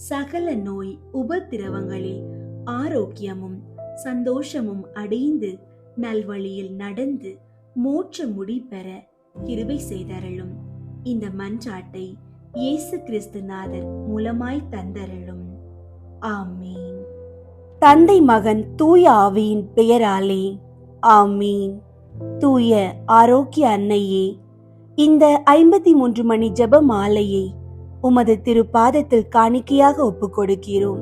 சகல நோய் உபத்திரவங்களில் ஆரோக்கியமும் சந்தோஷமும் அடைந்து நல்வழியில் நடந்து மோட்ச முடி பெற கிருபை செய்தருளும். இந்த மன்றாட்டை இயேசு கிறிஸ்துநாதர் மூலமாய் தந்தருளும். ஆமீன். தந்தை, மகன், தூய ஆவியின் பெயராலே ஆமீன். தூய ஆரோக்கிய அன்னையே, இந்த 53 மணி ஜெப மாலையை உமது திருப்பாதத்தில் காணிக்கையாக ஒப்புக் கொடுக்கிறோம்.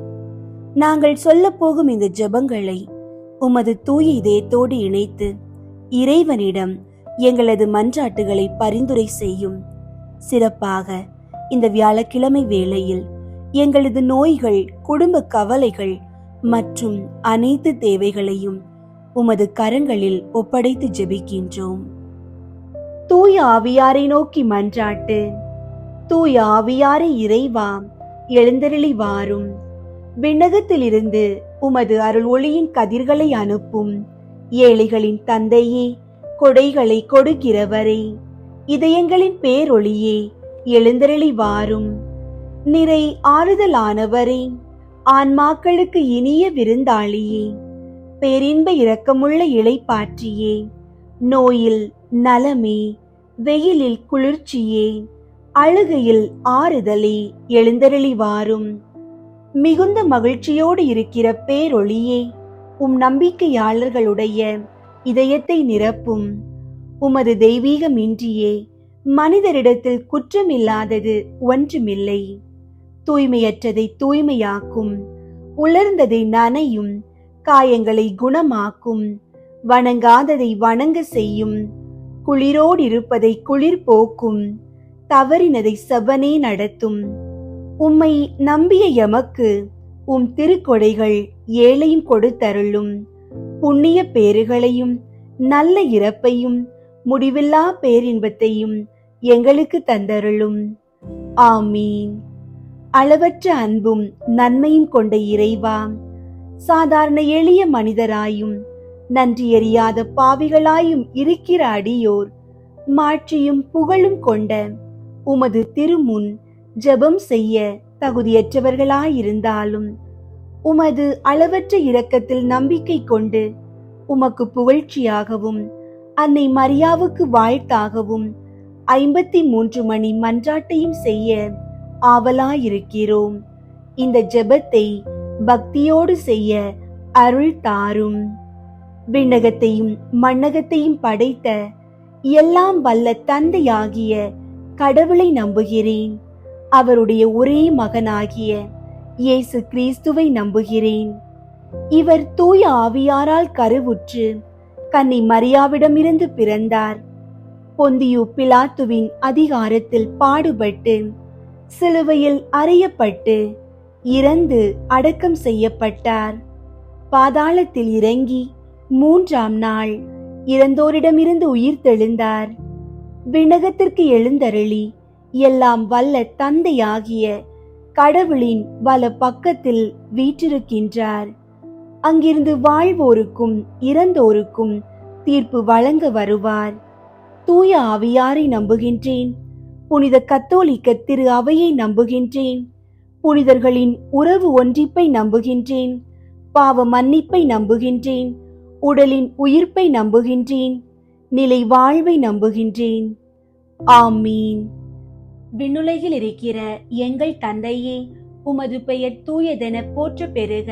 நாங்கள் சொல்ல போகும் இந்த ஜெபங்களை உமது தூய இதயத்தோடு இணைத்து இறைவனிடம் எங்களது மன்றாட்டுகளை பரிந்துரை செய்யும். சிறப்பாக இந்த வியாழக்கிழமை வேளையில் எங்களது நோய்கள், குடும்ப கவலைகள் மற்றும் அனைத்து தேவைகளையும் உமது கரங்களில் ஒப்படைத்து ஜெபிக்கின்றோம். தூய ஆவியாரை நோக்கி மன்றாட்டு. தூய ஆவியாரை இறைவா, எழுந்தருளி வாரும். விண்ணகத்திலிருந்து உமது அருள் ஒளியின் கதிர்களை அனுப்பும். ஏழைகளின் தந்தையே, கொடைகளை கொடுக்கிறவரே, இதயங்களின் பேரொளியே, எழுந்தருளி வாரும். நிறை ஆறுதலானவரே, ஆன்மாக்களுக்கு இனிய விருந்தாளியே, பேரின்ப இரக்கமுள்ள இளைப்பாற்றியே, நோயில் நலமே, வெயிலில் குளிர்ச்சியே, அழுகையில் ஆறுதலே, எழுந்தருளி வாரும். மிகுந்த மகிழ்ச்சியோடு இருக்கிற பேரொளியே, நம்பிக்கையாளர்களுடைய இதயத்தை நிரப்பும். உமது தெய்வீகமின்றியே மனிதரிடத்தில் குற்றமில்லாதது ஒன்றுமில்லை. தூய்மையற்றதை தூய்மையாக்கும், உலர்ந்ததை நனையும், காயங்களை குணமாக்கும், வணங்காததை வணங்க செய்யும், குளிரோடு இருப்பதை குளிர் போக்கும், தவறினதை செவ்வனே நடத்தும். உம்மை நம்பிய எமக்கு திருக்கொடைகள் ஏழையும் கொடுத்தருளும். புண்ணிய பேறுகளையும் நல்ல இறப்பையும் முடிவில்லா பேரின்பத்தையும் எங்களுக்கு தந்தருளும். ஆமீன். அளவற்ற அன்பும் நன்மையும் கொண்ட இறைவா, சாதாரண எளிய மனிதராயும் நன்றியறியாத பாவிகளாயும் இருக்கிற அடியோர் மாட்சியும் புகழும் கொண்ட உமது திருமுன் ஜெபம் செய்ய தகுதியற்றவர்களாயிருந்தாலும் உமது அளவற்ற இரக்கத்தில் நம்பிக்கை கொண்டு உமக்கு புகழ்ச்சியாகவும் அன்னை மரியாவுக்கு வாழ்த்தாகவும் 53 மணி மன்றாட்டையும் செய்ய ஆவலாயிருக்கிறோம். இந்த ஜெபத்தை பக்தியோடு செய்ய அருள் தாரும். விண்ணகத்தையும் மண்ணகத்தையும் படைத்த எல்லாம் வல்ல தந்தையாகிய கடவுளை நம்புகிறேன். அவருடைய ஒரே மகனாகிய இயேசு கிறிஸ்துவை நம்புகிறேன். இவர் தூய ஆவியாரால் கருவுற்று கன்னி மரியாவிடமிருந்து பிறந்தார். பொந்தியு பிலாத்துவின் அதிகாரத்தில் பாடுபட்டு சிலுவையில் அறையப்பட்டு இறந்து அடக்கம் செய்யப்பட்டார். பாதாளத்தில் இறங்கி 3ஆம் நாள் இறந்தோரிடமிருந்து உயிர் தெழுந்தார். விண்ணகத்திற்கு எழுந்தருளி எல்லாம் வல்ல தந்தையாகிய கடவுளின் வல பக்கத்தில் வீற்றிருக்கின்றார். அங்கிருந்து வாழ்வோருக்கும் இறந்தோருக்கும் தீர்ப்பு வழங்க வருவார். தூய ஆவியாரை நம்புகின்றேன். புனித கத்தோலிக்க திரு அவையை நம்புகின்றேன். புனிதர்களின் உறவு ஒன்றிப்பை நம்புகின்றேன். பாவ மன்னிப்பை நம்புகின்றேன். உடலின் உயிர்ப்பை நம்புகின்றேன். நிலை வாழ்வை நம்புகின்றேன். ஆமீன். விண்ணுலகில் இருக்கிற எங்கள் தந்தையே, உமது பெயர் தூயதென போற்ற பெறுக.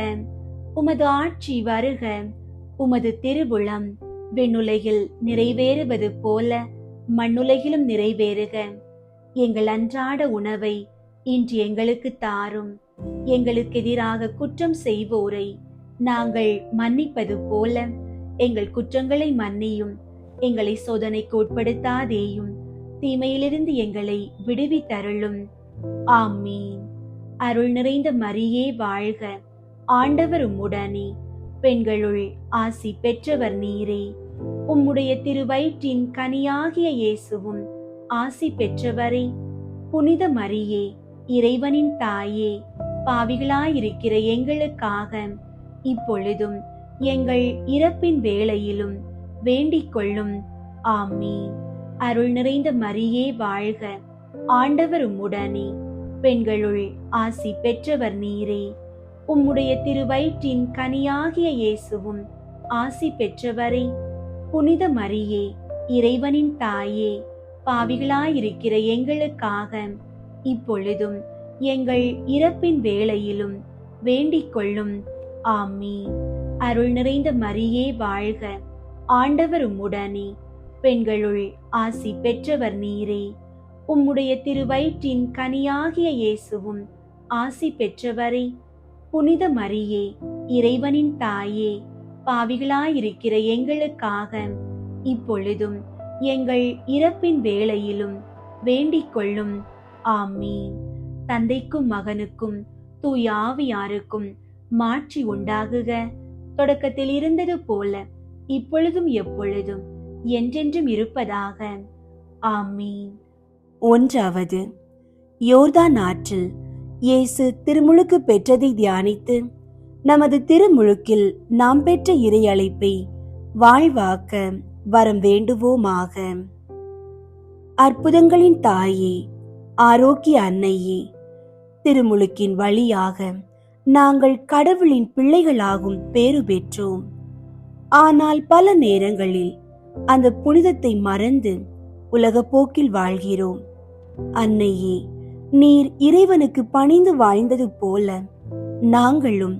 உமது ஆட்சி வருக. உமது திருவுளம் விண்ணுலகில் நிறைவேறுவது போல மண்ணுலகிலும் நிறைவேறுக. எங்கள் அன்றாட உணவை இன்று எங்களுக்கு தாரும். எங்களுக்கு எதிராக குற்றம் செய்வோரை நாங்கள் மன்னிப்பது போல எங்கள் குற்றங்களை மன்னியும். எங்களை சோதனைக்கு உட்படுத்தாதேயும், தீமையிலிருந்து எங்களை விடுவித்தருளும். ஆமீன். அருள் நிறைந்த மரியே வாழ்க. ஆண்டவர் உம்முடனே, பெண்களுள் ஆசி பெற்றவர் நீரே. உம்முடைய திருவயிற்றின் கனியாகிய இயேசுவும் ஆசி பெற்றவரே. புனித மரியே, இறைவனின் தாயே, பாவிகளாயிருக்கிற எங்களுக்காக இப்பொழுதும் எங்கள் இறப்பின் வேளையிலும் வேண்டிக் கொள்ளும். ஆமீன். அருள் நிறைந்த மரியே வாழ்க. ஆண்டவர் உம்முடனே, பெண்களுள் ஆசி பெற்றவர் நீரே. உம்முடைய திருவயிற்றின் கனியாகிய இயேசுவும் ஆசி பெற்றவரே. புனித மரியே, இறைவனின் தாயே, பாவிகளாயிருக்கிற எங்களுக்காக இப்பொழுதும் எங்கள் இறப்பின் வேளையிலும் வேண்டிக் கொள்ளும். ஆமீன். அருள் நிறைந்த மரியே வாழ்க. ஆண்டவர் உம்முடனே, பெண்களுள் ஆசி பெற்றவர் நீரே. உம்முடைய திருவயிற்றின் கனியாகிய இயேசுவும் ஆசி பெற்றவரே. புனித மரியே, இறைவனின் தாயே, பாவிகளாயிருக்கிற எங்களுக்காக இப்பொழுதும் எங்கள் இறப்பின் வேளையிலும் வேண்டிக் கொள்ளும். ஆமீன். தந்தைக்கும் மகனுக்கும் தூய ஆவியாருக்கும் மாட்சி உண்டாகுக. தொடக்கத்தில் இருந்தது போல இப்பொழுதும் எப்பொழுதும் என்றென்றும் இருப்பதாக. ஆமீன். 1. யோர்தான் ஆற்றில் இயேசு திருமுழுக்கு பெற்றதை தியானித்து நமது திருமுழுக்கில் நாம் பெற்ற இறை அழைப்பை வாழ்வாக்க வரம் வேண்டுவோமாக. அற்புதங்களின் தாயே, ஆரோக்கிய அன்னையே, திருமுழுக்கின் வழியாக நாங்கள் கடவுளின் பிள்ளைகளாகும் பேறு பெற்றோம். ஆனால் பல நேரங்களில் அந்த புனிதத்தை மறந்து உலக போக்கில் வாழ்கிறோம். அன்னையே, நீர் இறைவனுக்கு பணிந்து வாழ்ந்தது போல நாங்களும்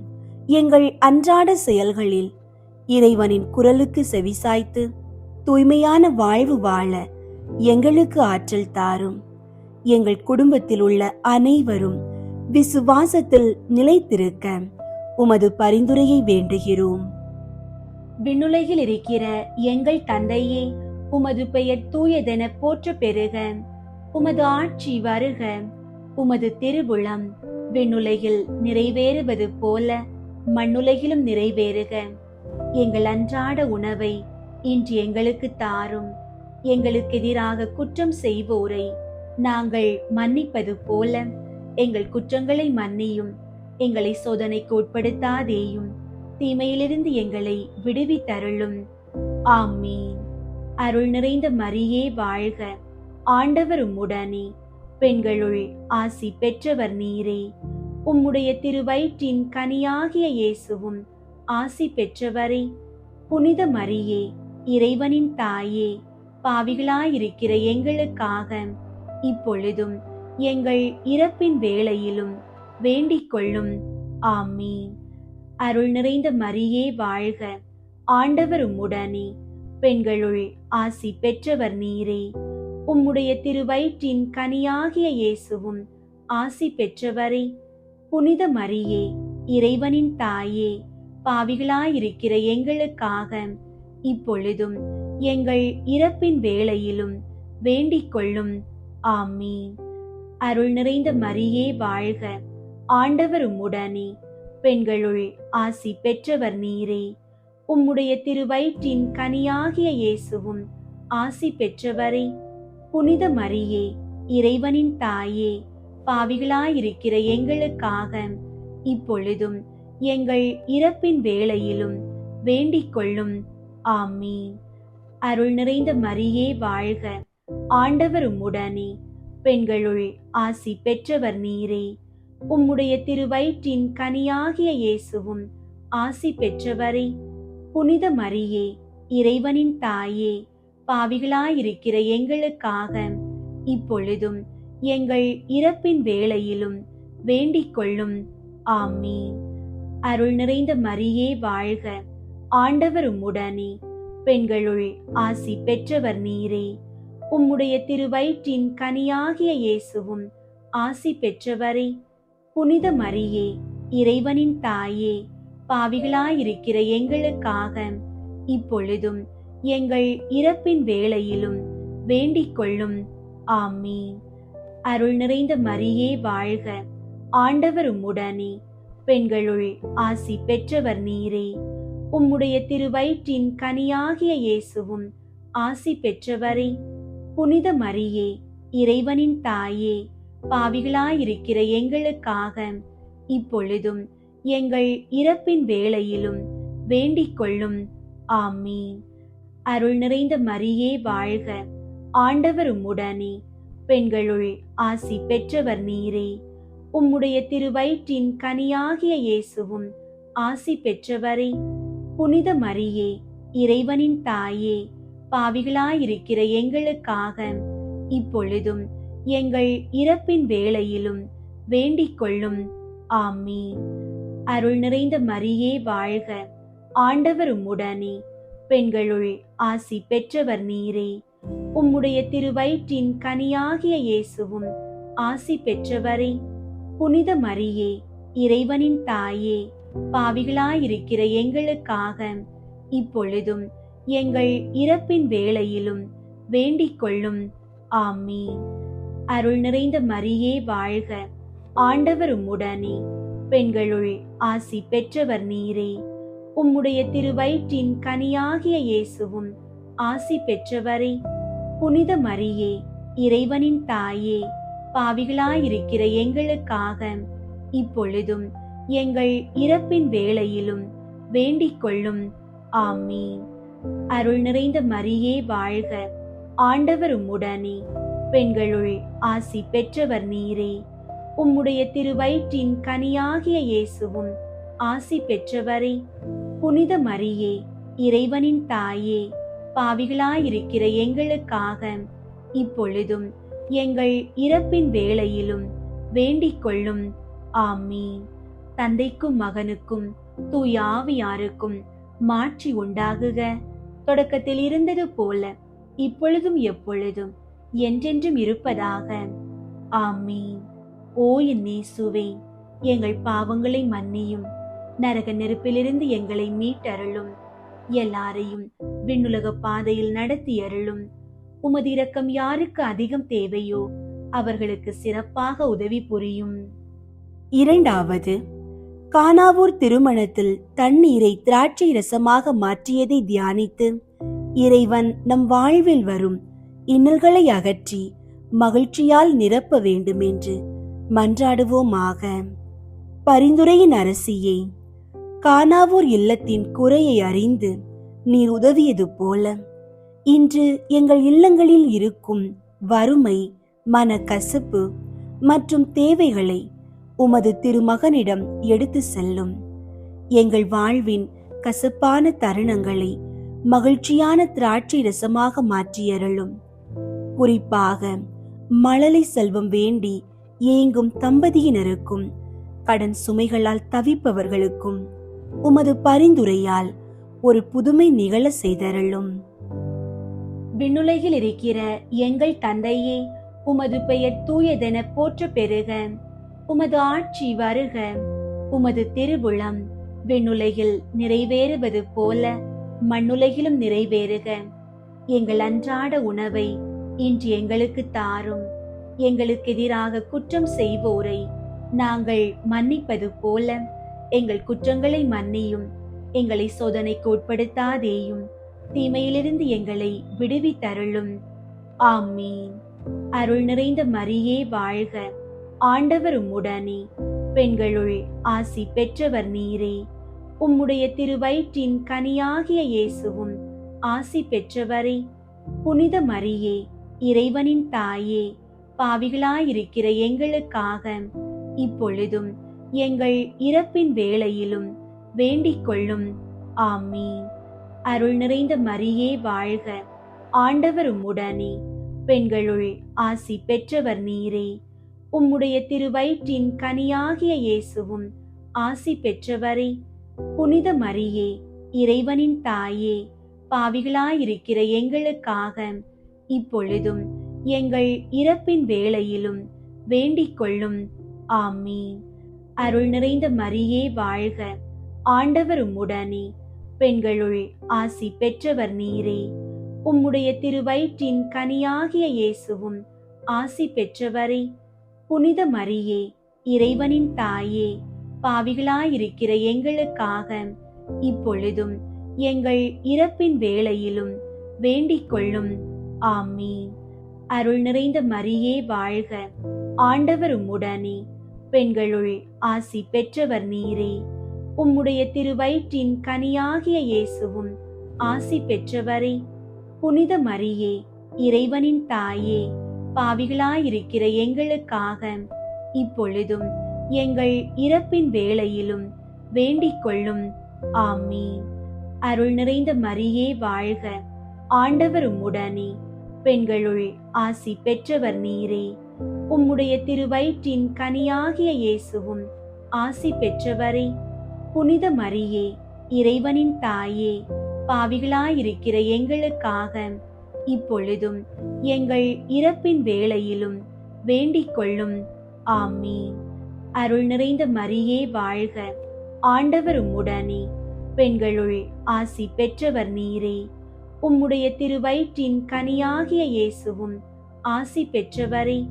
எங்கள் அன்றாட செயல்களில் இறைவனின் குரலுக்கு செவிசாய்த்து தூய்மையான வாழ்வு வாழ எங்களுக்கு ஆற்றல் தாரும். எங்கள் குடும்பத்தில் உள்ள அனைவரும் விசுவாசத்தில் நிலைத்திருக்க உமது பரிந்துரையை வேண்டுகிறோம். விண்ணுலகில் இருக்கிற எங்கள் தந்தையே, உமது பெயர் தூயதென போற்ற பெறுக. உமது ஆட்சி வருக. உமது திருவுளம் விண்ணுலகில் நிறைவேறுவது போல மண்ணுலகிலும் நிறைவேறுக. எங்கள் அன்றாட உணவை இன்று எங்களுக்கு தாரும். எங்களுக்கு எதிராக குற்றம் செய்வோரை நாங்கள் மன்னிப்பது போல எங்கள் குற்றங்களை மன்னியும். எங்களை சோதனைக்கு உட்படுத்தாதேயும், தீமையிலிருந்து எங்களை விடுவித்தருளும். ஆமீன். அருள் நிறைந்த மரியே வாழ்க. ஆண்டவர் உம்முடனே, பெண்களுள் ஆசி பெற்றவர் நீரே. உம்முடைய திருவயிற்றின் கனியாகிய இயேசுவும் ஆசி பெற்றவரே. புனித மரியே, இறைவனின் தாயே, பாவிகளாயிருக்கிற எங்களுக்காக இப்பொழுதும் எங்கள் இறப்பின் வேளையிலும் வேண்டிக் கொள்ளும். ஆமீன். அருள் நிறைந்த மரியே வாழ்க, ஆண்டவர் உம்முடனே, பெண்களுள் ஆசி பெற்றவர் நீரே. உம்முடைய திருவயிற்றின் கனியாகிய இயேசுவும் ஆசி பெற்றவரே. புனித மரியே, இறைவனின் தாயே, பாவிகளாயிருக்கிற எங்களுக்காக இப்பொழுதும் எங்கள் இறப்பின் வேளையிலும் வேண்டிக் கொள்ளும். ஆமீன். அருள் நிறைந்த மரியே வாழ்க, ஆண்டவர் உம்முடனே, பெண்களுள் ஆசி பெற்றவர் நீரே. உம்முடைய திருவயிற்றின் கனியாகிய இயேசுவும் ஆசி பெற்றவரே. புனித மரியே, இறைவனின் தாயே, பாவிகளாயிருக்கிற எங்களுக்காக இப்பொழுதும் எங்கள் இறப்பின் வேளையிலும் வேண்டிக் கொள்ளும். ஆமீன். அருள் நிறைந்த மரியே வாழ்க, ஆண்டவர் உம்முடனே, பெண்களுள் ஆசி பெற்றவர் நீரே. உம்முடைய திருவயிற்றின் கனியாகிய இயேசுவும் ஆசி பெற்றவரே. புனித மரியே, இறைவனின் தாயே, பாவிகளாயிருக்கிற எங்களுக்காக இப்பொழுதும் எங்கள் இறப்பின் வேளையிலும் வேண்டிக் கொள்ளும். ஆமீன். அருள் நிறைந்த மரியே வாழ்க, ஆண்டவர் உம்முடனே, பெண்களுள் ஆசி பெற்றவர் நீரே. உம்முடைய திருவயிற்றின் கனியாகிய இயேசுவும் ஆசி பெற்றவரே. புனித மரியே, இறைவனின் தாயே, பாவிகளாயிருக்கிற எங்களுக்காக இப்பொழுதும் எங்கள் இறப்பின் வேளையிலும் வேண்டிக் கொள்ளும். ஆமீன். அருள் நிறைந்த மரியே வாழ்க, ஆண்டவர் உம்முடனே, பெண்களுள் ஆசி பெற்றவர் நீரே. உம்முடைய திருவயிற்றின் கனியாகிய இயேசுவும் ஆசி பெற்றவரே. புனித மரியே, இறைவனின் தாயே, பாவிகளாயிருக்கிற எங்களுக்காக இப்பொழுதும் எங்கள் இறப்பின் வேளையிலும் வேண்டிக் கொள்ளும். ஆமீன். அருள் நிறைந்த மரியே வாழ்க, ஆண்டவர் உம்முடனே, பெண்களுள் ஆசி பெற்றவர் நீரே. உம்முடைய திருவயிற்றின் கனியாகிய இயேசுவும் ஆசி பெற்றவரே. புனித மரியே, இறைவனின் தாயே, பாவிகளாயிருக்கிற எங்களுக்காக இப்பொழுதும் எங்கள் இறப்பின் வேளையிலும் வேண்டிக் கொள்ளும். ஆமீன். அருள் நிறைந்த மரியே வாழ்க, ஆண்டவர் உம்முடனே, பெண்களுள் ஆசி பெற்றவர் நீரே. உம்முடைய திருவயிற்றின் கனியாகிய இயேசுவும் ஆசி பெற்றவரே. புனித மரியே, இறைவனின் தாயே, பாவிகளாயிருக்கிற எங்களுக்காக இப்பொழுதும் எங்கள் இறப்பின் வேளையிலும் வேண்டிக் கொள்ளும். ஆமீன். அருள் நிறைந்த மரியே வாழ்க, ஆண்டவர் உம்முடனே, பெண்களுள் ஆசி பெற்றவர் நீரே. உம்முடைய திருவயிற்றின் கனியாகிய இயேசுவும் ஆசி பெற்றவரே. புனித மரியே, இறைவனின் தாயே, பாவிகளாயிருக்கிற எங்களுக்காக இப்பொழுதும் எங்கள் இறப்பின் வேளையிலும் வேண்டிக் கொள்ளும். ஆமீன். அருள் நிறைந்த மரியே வாழ்க, ஆண்டவர் உம்முடனே, பெண்களுள் ஆசி பெற்றவர் நீரே. உம்முடைய திருவயிற்றின் கனியாகிய இயேசுவும் ஆசி பெற்றவரே. புனித மரியே, இறைவனின் தாயே, பாவிகளாயிருக்கிற எங்களுக்காக இப்பொழுதும் எங்கள் இறப்பின் வேளையிலும் வேண்டிக் கொள்ளும். ஆமீன். தந்தைக்கும் மகனுக்கும் தூய ஆவியாருக்கும் மாட்சி உண்டாகுக. தொடக்கத்தில் இருந்தது போல இப்பொழுதும் எப்பொழுதும் என்றென்றும் இருப்பதாக. ஆமீன். ஓ என் இயேசுவே, எங்கள் பாவங்களை மன்னியும், நரக நெருப்பிலிருந்து எங்களை மீட்டருளும், எல்லாரையும் விண்ணுலக பாதையில் நடத்தி அருளும். உமது இரக்கம் யாருக்கு அதிகம் தேவையோ அவர்களுக்கு சிறப்பாக உதவி புரியும். இரண்டாவது, கானாவூர் திருமணத்தில் தண்ணீரை திராட்சை ரசமாக மாற்றியதை தியானித்து இறைவன் நம் வாழ்வில் வரும் இன்னல்களை அகற்றி மகிழ்ச்சியால் நிரப்ப வேண்டும் என்று மன்றாடுவோமாக. பரிந்துரையின் அரசியே, கானாவூர் இல்லத்தின் குறையை அறிந்து நீர் உதவியது போல இன்று எங்கள் இல்லங்களில் இருக்கும் வறுமை, மனக்கசப்பு மற்றும் தேவைகளை உமது திருமகனிடம் எடுத்து செல்லும். எங்கள் வாழ்வின் கசப்பான தருணங்களை மகிழ்ச்சியான திராட்சை ரசமாக மாற்றியருளும். குறிப்பாக மழலை செல்வம் வேண்டி ஏங்கும் தம்பதியினருக்கும் கடன் சுமைகளால் தவிப்பவர்களுக்கும் உமது பரிந்துரையால் ஒரு புதுமை நிகழ செய்தருளும். விண்ணுலகில் இருக்கிற எங்கள் தந்தையே, உமது பெயர் தூயதென போற்ற பெறுக. உமது ஆட்சி வருக. உமது திருவுளம் விண்ணுலகில் நிறைவேறுவது போல மண்ணுலகிலும் நிறைவேறுக. எங்கள் அன்றாட உணவை இன்று எங்களுக்கு தாரும். எங்களுக்கு எதிராக குற்றம் செய்வோரை நாங்கள் மன்னிப்பது போல எங்கள் குற்றங்களை மன்னியும். எங்களை சோதனைக்கு உட்படுத்தாதேயும், தீமையிலிருந்து எங்களை விடுவித்தருளும். ஆமீன். அருள் நிறைந்த மரியே வாழ்க. ஆண்டவர் உம்முடனே, பெண்களுள் ஆசி பெற்றவர் நீரே. உம்முடைய திருவயிற்றின் கனியாகிய இயேசுவும் ஆசி பெற்றவரே. புனித மரியே, இறைவனின் தாயே, பாவிகளாயிருக்கிற எங்களுக்காக இப்பொழுதும் எங்கள் இறப்பின் வேளையிலும் வேண்டிக் கொள்ளும். ஆமீன். அருள் நிறைந்த மரியே வாழ்க. ஆண்டவர் உம்முடனே, பெண்களுள் ஆசி பெற்றவர் நீரே. உம்முடைய திருவயிற்றின் கனியாகிய இயேசுவும் ஆசி பெற்றவரே. புனித மரியே, இறைவனின் தாயே, பாவிகளாயிருக்கிற எங்களுக்காக இப்பொழுதும் எங்கள் இறப்பின் வேளையிலும் வேண்டிக் கொள்ளும். ஆமீன். அருள் நிறைந்த மரியே வாழ்க. ஆண்டவர் உம்முடனே, பெண்களுள் ஆசி பெற்றவர் நீரே. உம்முடைய திருவயிற்றின் கனியாகிய இயேசுவும் ஆசி பெற்றவரே. புனித மரியே, இறைவனின் தாயே, பாவிகளாயிருக்கிற எங்களுக்காக இப்பொழுதும் எங்கள் இறப்பின் வேளையிலும் வேண்டிக் கொள்ளும். ஆமீன். அருள் நிறைந்த மரியே வாழ்க. ஆண்டவர் உம்முடனே, பெண்களுள் ஆசி பெற்றவர் நீரே. உம்முடைய திருவயிற்றின் கனியாகிய இயேசுவும் ஆசி பெற்றவரே. புனித மரியே, இறைவனின் தாயே, பாவிகளாயிருக்கிற எங்களுக்காக இப்பொழுதும் எங்கள் இறப்பின் வேளையிலும் வேண்டிக் கொள்ளும். ஆமீன். அருள் நிறைந்த மரியே வாழ்க. ஆண்டவர் உம்முடனே, பெண்களுள் ஆசி பெற்றவர் நீரே. உம்முடைய திருவயிற்றின் கனியாகிய இயேசுவும் ஆசி பெற்றவரே. புனித மரியே, இறைவனின் தாயே, பாவிகளாயிருக்கிற எங்களுக்காக இப்பொழுதும் எங்கள் இறப்பின் வேளையிலும் வேண்டிக் கொள்ளும். ஆமீன். அருள் நிறைந்த மரியே வாழ்க. ஆண்டவர் உம்முடனே, பெண்களுள் ஆசி பெற்றவர் நீரே. உம்முடைய திருவயிற்றின் கனியாகிய இயேசுவும் ஆசி பெற்றவரே.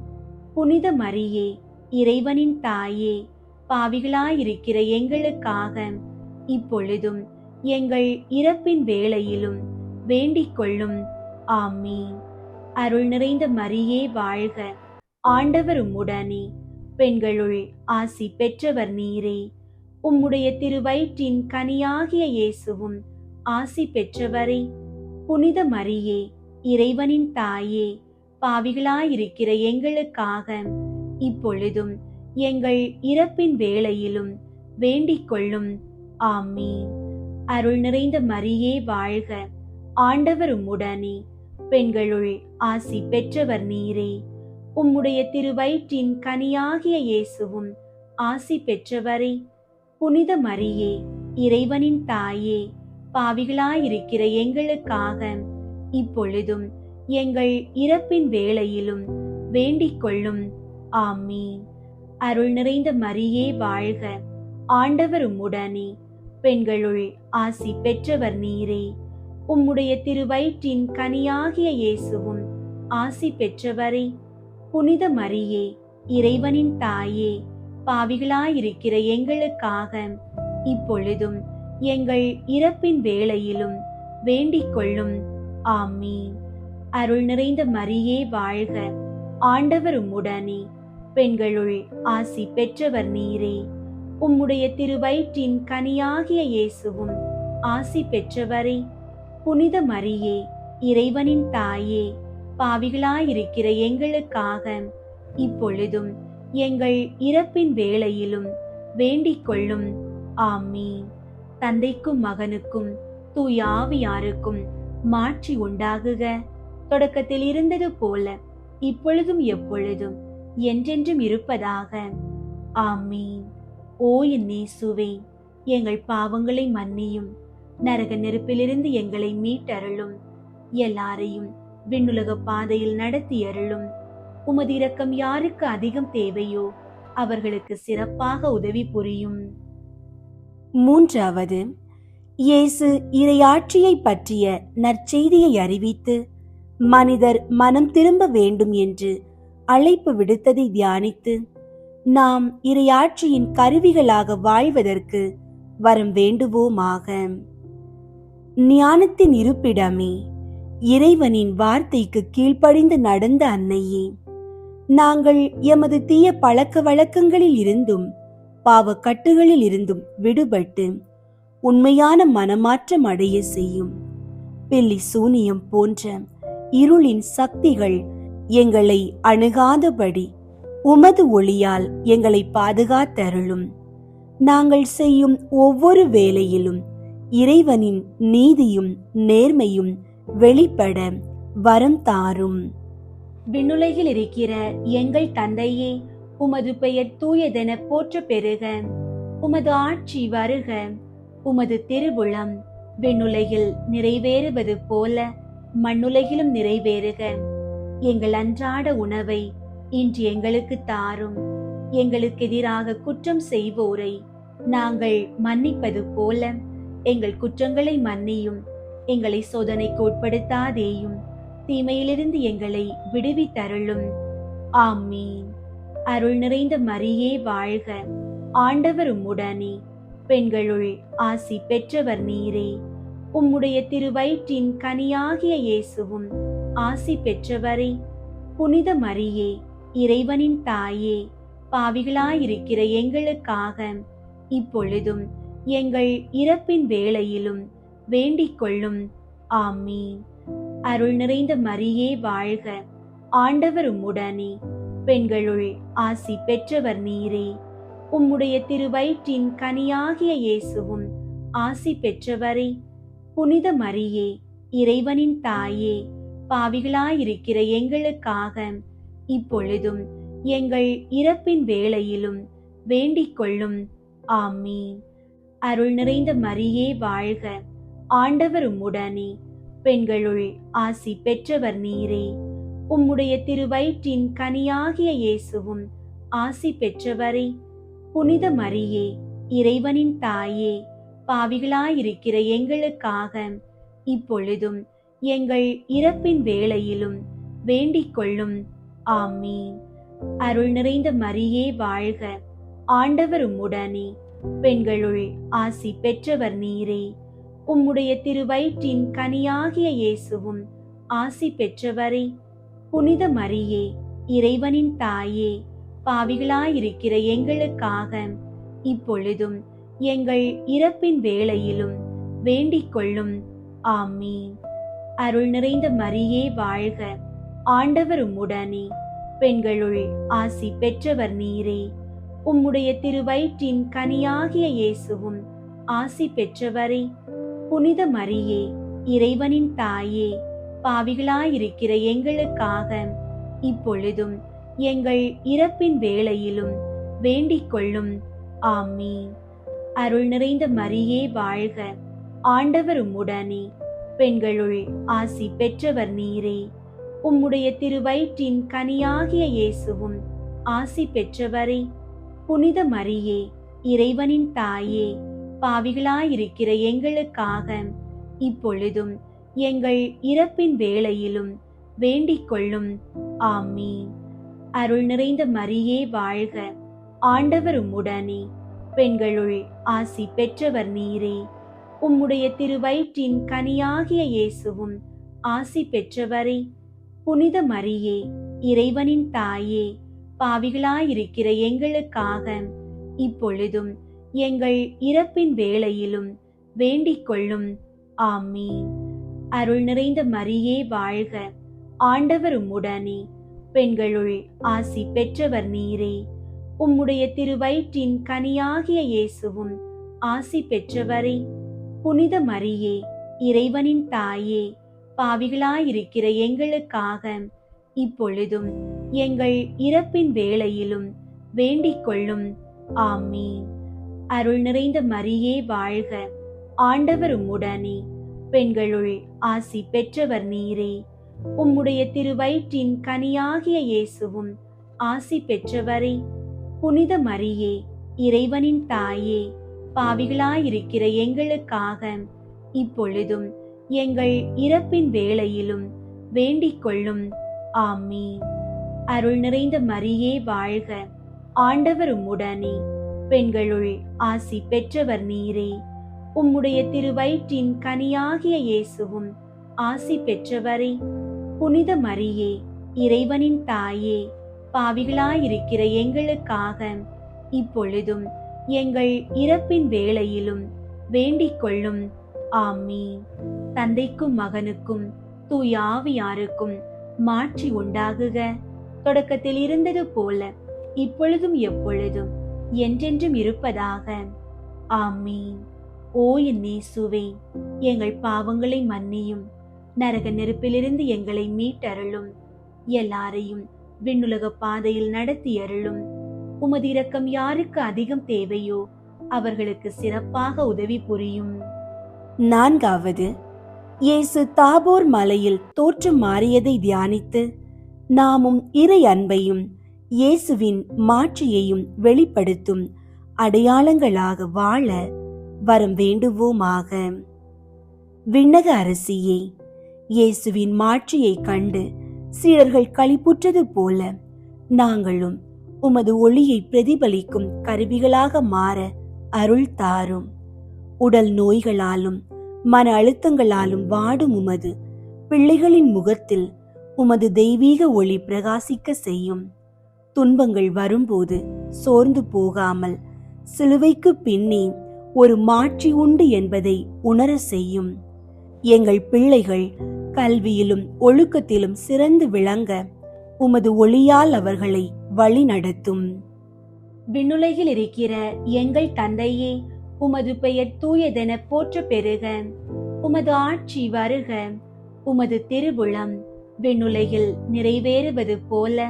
புனித மரியே, இறைவனின் தாயே, பாவிகளாயிருக்கிற எங்களுக்காக இப்பொழுதும் எங்கள் இறப்பின் வேளையிலும் வேண்டிக் கொள்ளும். ஆமீன். அருள் நிறைந்த மரியே வாழ்க. ஆண்டவர் உம்முடனே, பெண்களுள் ஆசி பெற்றவர் நீரே. உம்முடைய திருவயிற்றின் கனியாகிய இயேசுவும் ஆசி பெற்றவரே. புனித மரியே, இறைவனின் தாயே, பாவிகளாயிருக்கிற எங்களுக்காக இப்பொழுதும் எங்கள் இறப்பின் வேளையிலும் வேண்டிக் கொள்ளும். ஆமீன். அருள் நிறைந்த மரியே வாழ்க. ஆண்டவர் உம்முடனே, பெண்களுள் ஆசி பெற்றவர் நீரே. உம்முடைய திருவயிற்றின் கனியாகிய இயேசுவும் ஆசி பெற்றவரே. புனித மரியே, இறைவனின் தாயே, பாவிகளாயிருக்கிற எங்களுக்காக இப்பொழுதும் எங்கள் இறப்பின் வேளையிலும் வேண்டிக் கொள்ளும். ஆமீன். அருள் நிறைந்த மரியே வாழ்க. ஆண்டவர் உம்முடனே, பெண்களுள் ஆசி பெற்றவர் நீரே. உம்முடைய திருவயிற்றின் கனியாகிய இயேசுவும் ஆசி பெற்றவரே. புனித மரியே, இறைவனின் தாயே, பாவிகளாயிருக்கிற எங்களுக்காக இப்பொழுதும் எங்கள் இறப்பின் வேளையிலும் வேண்டிக் கொள்ளும். ஆமீன். அருள் நிறைந்த மரியே வாழ்க. ஆண்டவர் உம்முடனே, பெண்களுள் ஆசி பெற்றவர் நீரே. உம்முடைய திருவயிற்றின் கனியாகிய இயேசுவும் ஆசி பெற்றவரே. புனித மரியே, இறைவனின் தாயே, பாவிகளாயிருக்கிற எங்களுக்காக இப்பொழுதும் எங்கள் இறப்பின் வேளையிலும் வேண்டிக் கொள்ளும். ஆமீன். தந்தைக்கும் மகனுக்கும் தூய ஆவியாருக்கும் மாட்சி உண்டாகுக. தொடக்கத்தில் இருந்தது போல இப்பொழுதும் எப்பொழுதும் என்றென்றும் இருப்பதாக. ஆமீன். ஓ என் இயேசுவே, எங்கள் பாவங்களை மன்னியும், நரக நெருப்பிலிருந்து எங்களை மீட்டருளும், எல்லாரையும் விண்ணுலக பாதையில் நடத்தியருளும். உமது இரக்கம் யாருக்கு அதிகம் தேவையோ அவர்களுக்கு சிறப்பாக உதவி புரியும். மூன்றாவது, இயேசு இறையாட்சியை பற்றிய நற்செய்தியை அறிவித்து மனிதர் மனம் திரும்ப வேண்டும் என்று அழைப்பு விடுத்ததை தியானித்து நாம் இறையாட்சியின் கருவிகளாக வாழ்வதற்கு வரம் வேண்டுவோமாக. ஞானத்தின் இருப்பிடமே, இறைவனின் வார்த்தைக்கு கீழ்ப்படிந்து நடந்த அன்னையே, நாங்கள் எமது தீய பழக்க வழக்கங்களில் இருந்தும் பாவக்கட்டுகளில் இருந்தும் விடுபட்டு உண்மையான மனமாற்றம் அடைய செய்யும். பில்லி சூனியம் போன்ற இருளின் சக்திகள் எங்களை அணுகாதபடி உமது ஒளியால் எங்களை பாதுகாத்தருளும். நாங்கள் செய்யும் ஒவ்வொரு வேளையிலும் இறைவனின் நீதியும் நேர்மையும் வெளிப்பட வரம் தாரும். விண்ணுலகில் இருக்கிற எங்கள் தந்தையே, உமது பெயர் தூயதென போற்ற பெறுக. உமது ஆட்சி வருக. உமது திருவுளம் விண்ணுலகில் நிறைவேறுவது போல மண்ணுலகிலும் நிறைவேறுக. எங்கள் அன்றாட உணவை இன்று எங்களுக்கு தாரும். எங்களுக்கு எதிராக குற்றம் செய்வோரை நாங்கள் மன்னிப்பது போல எங்கள் குற்றங்களை மன்னியும். எங்களை சோதனைக்கு உட்படுத்தாதேயும், தீமையிலிருந்து எங்களை விடுவித்தருளும். ஆமீன். அருள் நிறைந்த மரியே வாழ்க. ஆண்டவர் உம்முடனே, பெண்களுள் ஆசி பெற்றவர் நீரே. உம்முடைய திருவயிற்றின் கனியாகிய இயேசுவும் ஆசி பெற்றவரே. புனித மரியே, இறைவனின் தாயே, பாவிகளாயிருக்கிற எங்களுக்காக இப்பொழுதும் எங்கள் இறப்பின் வேளையிலும் வேண்டிக் கொள்ளும். ஆமீன். அருள் நிறைந்த மரியே வாழ்க. ஆண்டவர் உம்முடனே, பெண்களுள் ஆசி பெற்றவர் நீரே. உம்முடைய திருவயிற்றின் கனியாகிய இயேசுவும் ஆசி பெற்றவரே. புனித மரியே, இறைவனின் தாயே, பாவிகளாயிருக்கிற எங்களுக்காக இப்பொழுதும் எங்கள் இறப்பின் வேளையிலும் வேண்டிக் கொள்ளும். ஆமீன். அருள் நிறைந்த மரியே வாழ்க. ஆண்டவர் உம்முடனே, பெண்களுள் ஆசி பெற்றவர் நீரே. உம்முடைய திருவயிற்றின் கனியாகிய இயேசுவும் ஆசி பெற்றவரே. புனித மரியே, இறைவனின் தாயே, பாவிகளாயிருக்கிற எங்களுக்காக இப்பொழுதும் எங்கள் இறப்பின் வேளையிலும் வேண்டிக் கொள்ளும். ஆமீன். அருள் நிறைந்த மரியே வாழ்க. ஆண்டவர் உம்முடனே, பெண்களுள் ஆசி பெற்றவர் நீரே. உம்முடைய திருவயிற்றின் கனியாகிய இயேசுவும் ஆசி பெற்றவரே. புனித மரியே, இறைவனின் தாயே, பாவிகளாயிருக்கிற எங்களுக்காக இப்பொழுதும் எங்கள் இறப்பின் வேளையிலும் வேண்டிக் கொள்ளும். ஆமீன். அருள் நிறைந்த மரியே வாழ்க. ஆண்டவர் உம்முடனே, பெண்களுள் ஆசி பெற்றவர் நீரே. உம்முடைய திருவயிற்றின் கனியாகிய இயேசுவும் ஆசி பெற்றவரே. புனித மரியே, இறைவனின் தாயே, பாவிகளாயிருக்கிற எங்களுக்காக இப்பொழுதும் எங்கள் இறப்பின் வேளையிலும் வேண்டிக் கொள்ளும். ஆமீன். அருள் நிறைந்த மரியே வாழ்க. ஆண்டவர் உம்முடனே, பெண்களுள் ஆசி பெற்றவர் நீரே. உம்முடைய திருவயிற்றின் கனியாகிய இயேசுவும் ஆசி பெற்றவரே. புனித மரியே, இறைவனின் தாயே, பாவிகளாயிருக்கிற எங்களுக்காக இப்பொழுதும் எங்கள் இறப்பின் வேளையிலும் வேண்டிக் கொள்ளும். ஆமீன். அருள் நிறைந்த மரியே வாழ்க. ஆண்டவர் உம்முடனே, பெண்களுள் ஆசி பெற்றவர் நீரே. உம்முடைய திருவயிற்றின் கனியாகிய இயேசுவும் ஆசி பெற்றவரே. புனித மரியே, இறைவனின் தாயே, பாவிகளாயிருக்கிற எங்களுக்காக இப்பொழுதும் எங்கள் இறப்பின் வேளையிலும் வேண்டிக் கொள்ளும். ஆமீன். அருள் நிறைந்த மரியே வாழ்க. ஆண்டவர் உம்முடனே, பெண்களுள் ஆசி பெற்றவர் நீரே. உம்முடைய திருவயிற்றின் கனியாகிய இயேசுவும் ஆசி பெற்றவரே. புனித மரியே, இறைவனின் தாயே, பாவிகளாயிருக்கிற எங்களுக்காக இப்பொழுதும் எங்கள் இறப்பின் வேளையிலும் வேண்டிக் கொள்ளும். ஆமீன். அருள் நிறைந்த மரியே வாழ்க, ஆண்டவர் உம்முடனே, பெண்களுள் ஆசி பெற்றவர் நீரே. உம்முடைய திருவயிற்றின் கனியாகிய இயேசுவும் ஆசி பெற்றவரே. புனித மரியே, இறைவனின் தாயே, பாவிகளாயிருக்கிற எங்களுக்காக இப்பொழுதும் எங்கள் இறப்பின் வேளையிலும் வேண்டிக் கொள்ளும். ஆமீன். அருள் நிறைந்த மரியே வாழ்க, ஆண்டவர் உம்முடனே, பெண்களுள் ஆசி பெற்றவர் நீரே. உம்முடைய திருவயிற்றின் கனியாகிய இயேசுவும் ஆசி பெற்றவரே. புனித மரியே, இறைவனின் தாயே, பாவிகளாயிருக்கிற எங்களுக்காக இப்பொழுதும் எங்கள் இறப்பின் வேளையிலும் வேண்டிக் கொள்ளும். ஆமீன். தந்தைக்கும் மகனுக்கும் தூய ஆவியாருக்கும் மாட்சி உண்டாகுக. தொடக்கத்தில் இருந்தது போல இப்பொழுதும் எப்பொழுதும் என்றென்றும் இருப்பதாக. ஆமீன். ஓ என் இயேசுவே, எங்கள் பாவங்களை மன்னியும், நரக நெருப்பிலிருந்து எங்களை மீட்டருளும், எல்லாரையும் விண்ணுலக பாதையில் நடத்தி அருளும். உமது இரக்கம் யாருக்கு அதிகம் தேவையோ அவர்களுக்கு சிறப்பாக உதவி புரியும். நான்காவது, இயேசு தாபோர் மலையில் தோற்றம் மாறியதை தியானித்து நாமும் இறை அன்பையும் இயேசுவின் மாட்சியையும் வெளிப்படுத்தும் அடையாளங்களாக வாழ வரம் வேண்டுவோமாக. விண்ணக அரசியே, இயேசுவின் மாட்சியை கண்டு சீடர்கள் களிப்புற்றது போல நாங்களும் உமது ஒளியை பிரதிபலிக்கும் கருவிகளாக மாற அருள் தாரும். உடல் நோய்களாலும் மன அழுத்தங்களாலும் வாடும் உமது பிள்ளைகளின் முகத்தில் உமது தெய்வீக ஒளி பிரகாசிக்க செய்யும். துன்பங்கள் வரும்போது சோர்ந்து போகாமல் சிலுவைக்கு பின்னே ஒரு மாட்சி உண்டு என்பதை உணர செய்யும். எங்கள் பிள்ளைகள் கல்வியிலும் ஒழுக்கத்திலும் சிறந்து விளங்க உமது ஒளியால் அவர்களை வழி நடத்தும். விண்ணுலகில் இருக்கிற எங்கள் தந்தையே, உமது பெயர் தூயதென போற்ற பெறுக. உமது ஆட்சி வருக. உமது திருவுளம் விண்ணுலகில் நிறைவேறுவது போல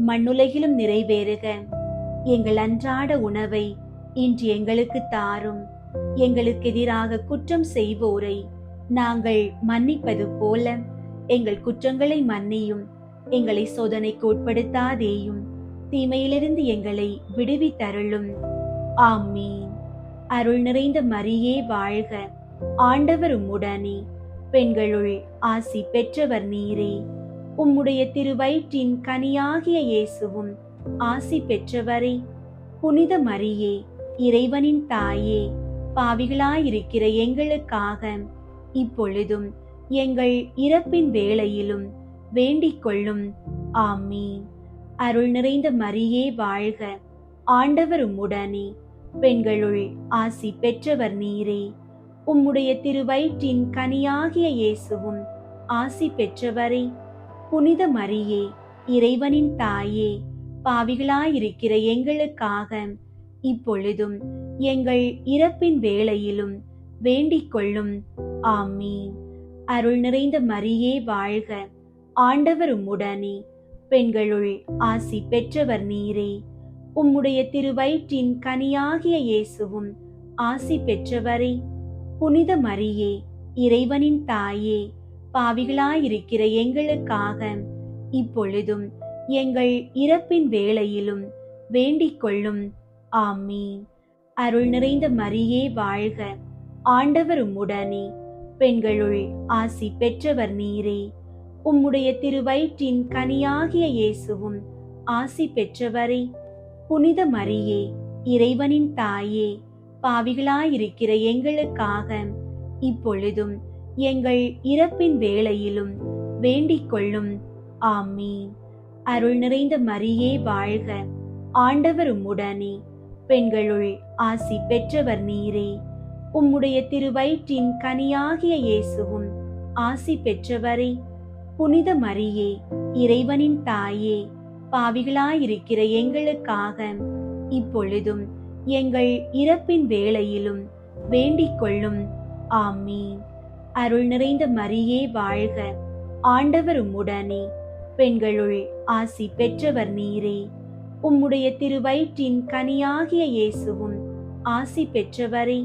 மண்ணுலகிலும் நிறைவேறுக. எங்கள் அன்றாட உணவை இன்று எங்களுக்கு தாரும். எங்களுக்கு எதிராக குற்றம் செய்வோரை நாங்கள் மன்னிப்பது போல எங்கள் குற்றங்களை மன்னியும். எங்களை சோதனைக்கு உட்படுத்தாதேயும், தீமையிலிருந்து எங்களை விடுவித்தருளும். ஆமீன். அருள் நிறைந்த மரியே வாழ்க, ஆண்டவர் உம்முடனே, பெண்களுள் ஆசி பெற்றவர் நீரே. உம்முடைய திருவயிற்றின் கனியாகிய இயேசுவும் ஆசி பெற்றவரே. புனித மரியே, இறைவனின் தாயே, பாவிகளாயிருக்கிற எங்களுக்காக இப்பொழுதும் எங்கள் இறப்பின் வேளையிலும் வேண்டிக் கொள்ளும். ஆமீன். அருள் நிறைந்த மரியே வாழ்க, ஆண்டவர் உம்முடனே, பெண்களுள் ஆசி பெற்றவர் நீரே. உம்முடைய திருவயிற்றின் கனியாகிய இயேசுவும் ஆசி பெற்றவரே. புனித மரியே, இறைவனின் தாயே, பாவிகளாயிருக்கிற எங்களுக்காக இப்பொழுதும் எங்கள் இறப்பின் வேளையிலும் வேண்டிக் கொள்ளும். ஆமீன். அருள் நிறைந்த மரியே வாழ்க, ஆண்டவர் உம்முடனே, பெண்களுள் ஆசி பெற்றவர் நீரே. உம்முடைய திருவயிற்றின் கனியாகிய இயேசுவும் ஆசி பெற்றவரே. புனித மரியே, இறைவனின் தாயே, பாவிகளாயிருக்கிற எங்களுக்காக இப்பொழுதும் எங்கள் இறப்பின் வேளையிலும் வேண்டிக் கொள்ளும். ஆமீன். அருள் நிறைந்த மரியே வாழ்க, ஆண்டவர் உம்முடனே, பெண்களுள் ஆசி பெற்றவர் நீரே. உம்முடைய திருவயிற்றின் கனியாகிய இயேசுவும் ஆசி பெற்றவரே. புனித மரியே, இறைவனின் தாயே, பாவிகளாயிருக்கிற எங்களுக்காக இப்பொழுதும் எங்கள் இறப்பின் வேளையிலும் வேண்டிக் கொள்ளும். ஆமீன். அருள் நிறைந்த மரியே வாழ்க, ஆண்டவர் உம்முடனே, பெண்களுள் ஆசி பெற்றவர் நீரே. உம்முடைய திருவயிற்றின் கனியாகிய இயேசுவும் ஆசி பெற்றவரே. புனித மரியே, இறைவனின் தாயே, பாவிகளாயிருக்கிற எங்களுக்காக இப்பொழுதும் எங்கள் இறப்பின் வேளையிலும் வேண்டிக் கொள்ளும். ஆமீன். அருள் நிறைந்த மரியே வாழ்க, ஆண்டவர் உம்முடனே, பெண்களுள் ஆசி பெற்றவர் நீரே. உம்முடைய திருவயிற்றின் கனியாகிய இயேசுவும் ஆசி பெற்றவரே.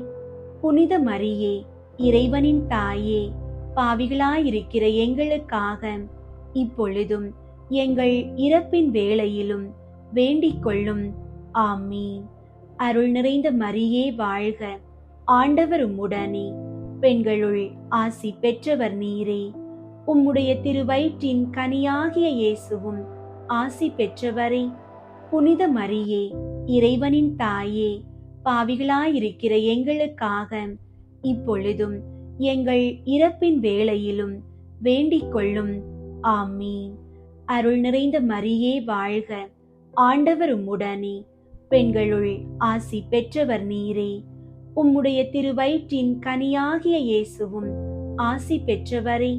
புனித மரியே, இறைவனின் தாயே, பாவிகளாயிருக்கிற எங்களுக்காக இப்பொழுதும் எங்கள் இறப்பின் வேளையிலும் வேண்டிக் கொள்ளும். ஆமீன். அருள் நிறைந்த மரியே வாழ்க, ஆண்டவர் உம்முடனே. பெண்களுள் ஆசி பெற்றவர் நீரே. உம்முடைய திருவயிற்றின் கனியாகிய இயேசுவும் ஆசி பெற்றவரே. புனித மரியே, இறைவனின் தாயே, பாவிகளாயிருக்கிற எங்களுக்காக இப்பொழுதும் எங்கள் இறப்பின் வேளையிலும் வேண்டிக் கொள்ளும். ஆமீன். அருள் நிறைந்த மரியே வாழ்க, ஆண்டவர் உம்முடனே. பெண்களுள் ஆசி பெற்றவர் நீரே. உம்முடைய திருவயிற்றின் கனியாகிய இயேசுவும் ஆசி பெற்றவரே.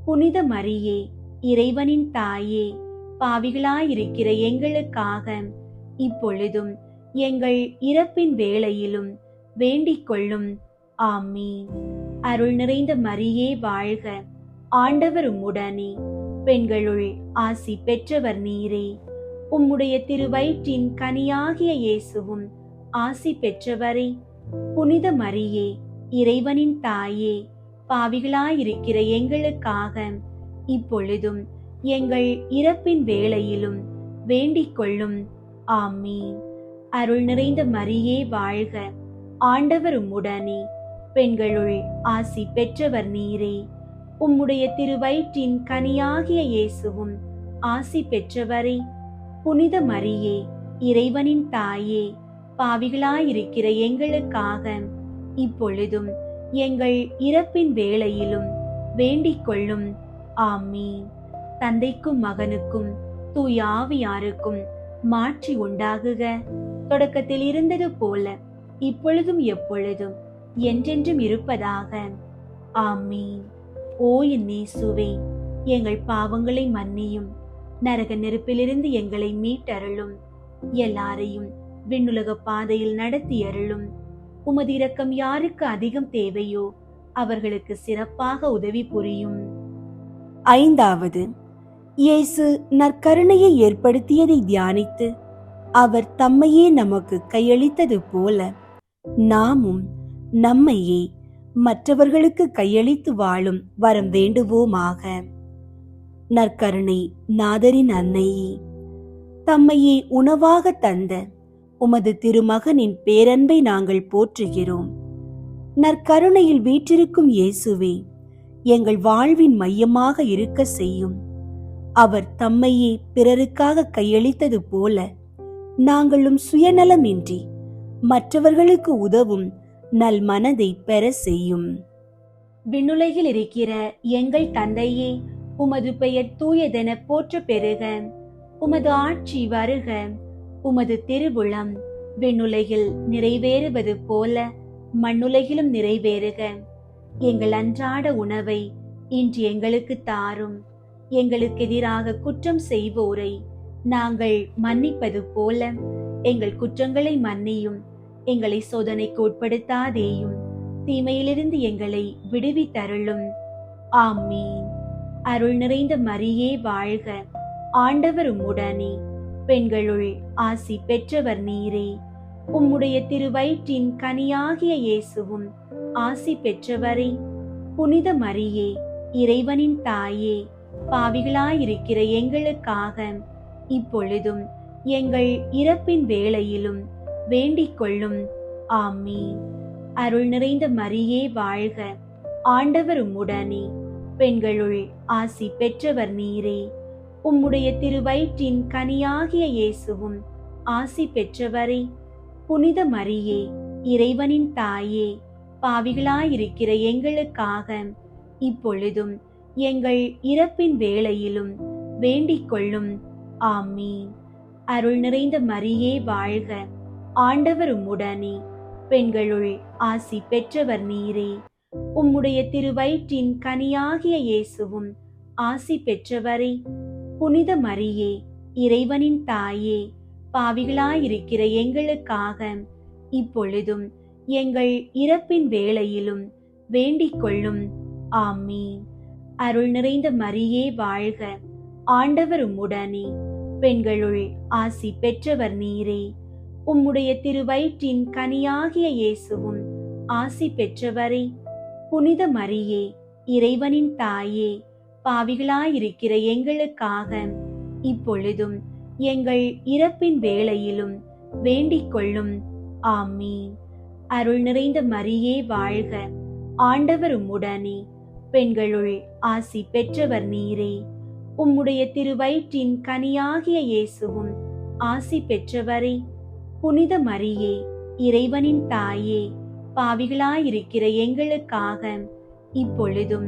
புனித மரியே, இறைவனின் தாயே, பாவிகளாயிருக்கிற எங்களுக்காக இப்பொழுதும் எங்கள் இறப்பின் வேளையிலும் வேண்டிக் கொள்ளும். ஆமீன். அருள் நிறைந்த மரியே வாழ்க, ஆண்டவர் உம்முடனே. பெண்களுள் ஆசி பெற்றவர் நீரே. உம்முடைய திருவயிற்றின் கனியாகிய இயேசுவும் ஆசி பெற்றவரே. புனித மரியே, இறைவனின் தாயே, பாவிகளாயிருக்கிற எங்களுக்காக இப்பொழுதும் எங்கள் இறப்பின் வேளையிலும் வேண்டிக் கொள்ளும். ஆமீன். அருள் நிறைந்த மரியே வாழ்க, ஆண்டவர் உம்முடனே. பெண்களுள் ஆசி பெற்றவர் நீரே. உம்முடைய திருவயிற்றின் கனியாகிய இயேசுவும் ஆசி பெற்றவரே. புனித மரியே, இறைவனின் தாயே, பாவிகளாயிருக்கிற எங்களுக்காக இப்பொழுதும் எங்கள் இறப்பின் வேளையிலும் வேண்டிக் கொள்ளும். ஆமீன். தந்தைக்கும் மகனுக்கும் தூய ஆவியாருக்கும் மாற்றி உண்டாகுக. தொடக்கத்தில் இருந்தது போல இப்பொழுதும் எப்பொழுதும் என்றென்றும் இருப்பதாக. ஆமீன். ஓ என் இயேசுவே, எங்கள் பாவங்களை மன்னியும், நரக நெருப்பிலிருந்து எங்களை மீட்டருளும், எல்லாரையும் விண்ணுலக பாதையில் நடத்தி அருளும். உமது இரக்கம் யாருக்கு அதிகம் தேவையோ அவர்களுக்கு சிறப்பாக உதவி புரியும். ஐந்தாவது, இயேசு நற்கருணையை ஏற்படுத்தியதை தியானித்து அவர் தம்மையே நமக்கு கையளித்தது போல நாமும் நம்மையே மற்றவர்களுக்கு கையளித்து வாழும் வரம் வேண்டுவோமாக. நற்கருணை நாதரின் அன்னையே, தம்மையே உணவாக தந்த உமது திருமகனின் பேரன்பை நாங்கள் போற்றுகிறோம். நற்கருணையில் வீற்றிருக்கும் இயேசுவே, எங்கள் வாழ்வின் மையமாக இருக்க செய்யும். அவர் தம்மையே பிறருக்காக கையளித்தது போல நாங்களும் சுயநலமின்றி மற்றவர்களுக்கு உதவும் நல் மனதை பெற செய்யும். விண்ணுலகில் இருக்கிற எங்கள் தந்தையே, உமது பெயர் தூயதென போற்ற பெறுக. உமது ஆட்சி வருக. உமது திருவுளம் விண்ணுலகில் நிறைவேறுவது போல மண்ணுலகிலும் நிறைவேறுக. எங்கள் அன்றாட உணவை இன்று எங்களுக்கு தாரும். எங்களுக்கு எதிராக குற்றம் செய்வோரை நாங்கள் மன்னிப்பது போல எங்கள் குற்றங்களை மன்னியும். எங்களை சோதனைக்கு உட்படுத்தாதேயும், தீமையிலிருந்து எங்களை விடுவித்தருளும். ஆமீன். அருள் நிறைந்த மரியே வாழ்க, ஆண்டவர் உம்முடனே. பெண்களுள் ஆசி பெற்றவர் நீரே. உம்முடைய திருவயிற்றின் கனியாகிய இயேசுவும் ஆசி பெற்றவரே. புனித மரியே, இறைவனின் தாயே, பாவிகளாயிருக்கிற எங்களுக்காக இப்பொழுதும் எங்கள் இறப்பின் வேளையிலும் வேண்டிக் கொள்ளும். ஆமீன். அருள் நிறைந்த மரியே வாழ்க, ஆண்டவர் உம்முடனே. பெண்களுள் ஆசி பெற்றவர் நீரே. உம்முடைய திருவயிற்றின் கனியாகிய இயேசுவும் ஆசி பெற்றவரே. புனித மரியே, இறைவனின் தாயே, பாவிகளாயிருக்கிற எங்களுக்காக இப்பொழுதும் எங்கள் இறப்பின் வேளையிலும் வேண்டிக் கொள்ளும். ஆமீன். அருள் நிறைந்த மரியே வாழ்க, ஆண்டவர் உம்முடனே. பெண்களுள் ஆசி பெற்றவர் நீரே. உம்முடைய திருவயிற்றின் கனியாகிய இயேசுவும் ஆசி பெற்றவரே. புனித மரியே, இறைவனின் தாயே, பாவிகளாயிருக்கிற எங்களுக்காக இப்பொழுதும் எங்கள் இறப்பின் வேளையிலும் வேண்டிக் கொள்ளும். ஆமீன். அருள் நிறைந்த மரியே வாழ்க, ஆண்டவர் உம்முடனே, பெண்களுள் ஆசி பெற்றவர் நீரே. உம்முடைய திருவயிற்றின் கனியாகிய இயேசுவும் ஆசி பெற்றவரே. புனித மரியே, இறைவனின் தாயே, பாவிகளாயிருக்கிற எங்களுக்காக இப்பொழுதும் எங்கள் இறப்பின் வேளையிலும் வேண்டிக் கொள்ளும். ஆமீன். அருள் நிறைந்த மரியே வாழ்க, ஆண்டவர் உம்முடனே, பெண்களுள் ஆசி பெற்றவர் நீரே. உம்முடைய திருவயிற்றின் கனியாகிய இயேசுவும் ஆசி பெற்றவரே. புனித மரியே, இறைவனின் தாயே, பாவிகளாயிருக்கிற எங்களுக்காக இப்பொழுதும்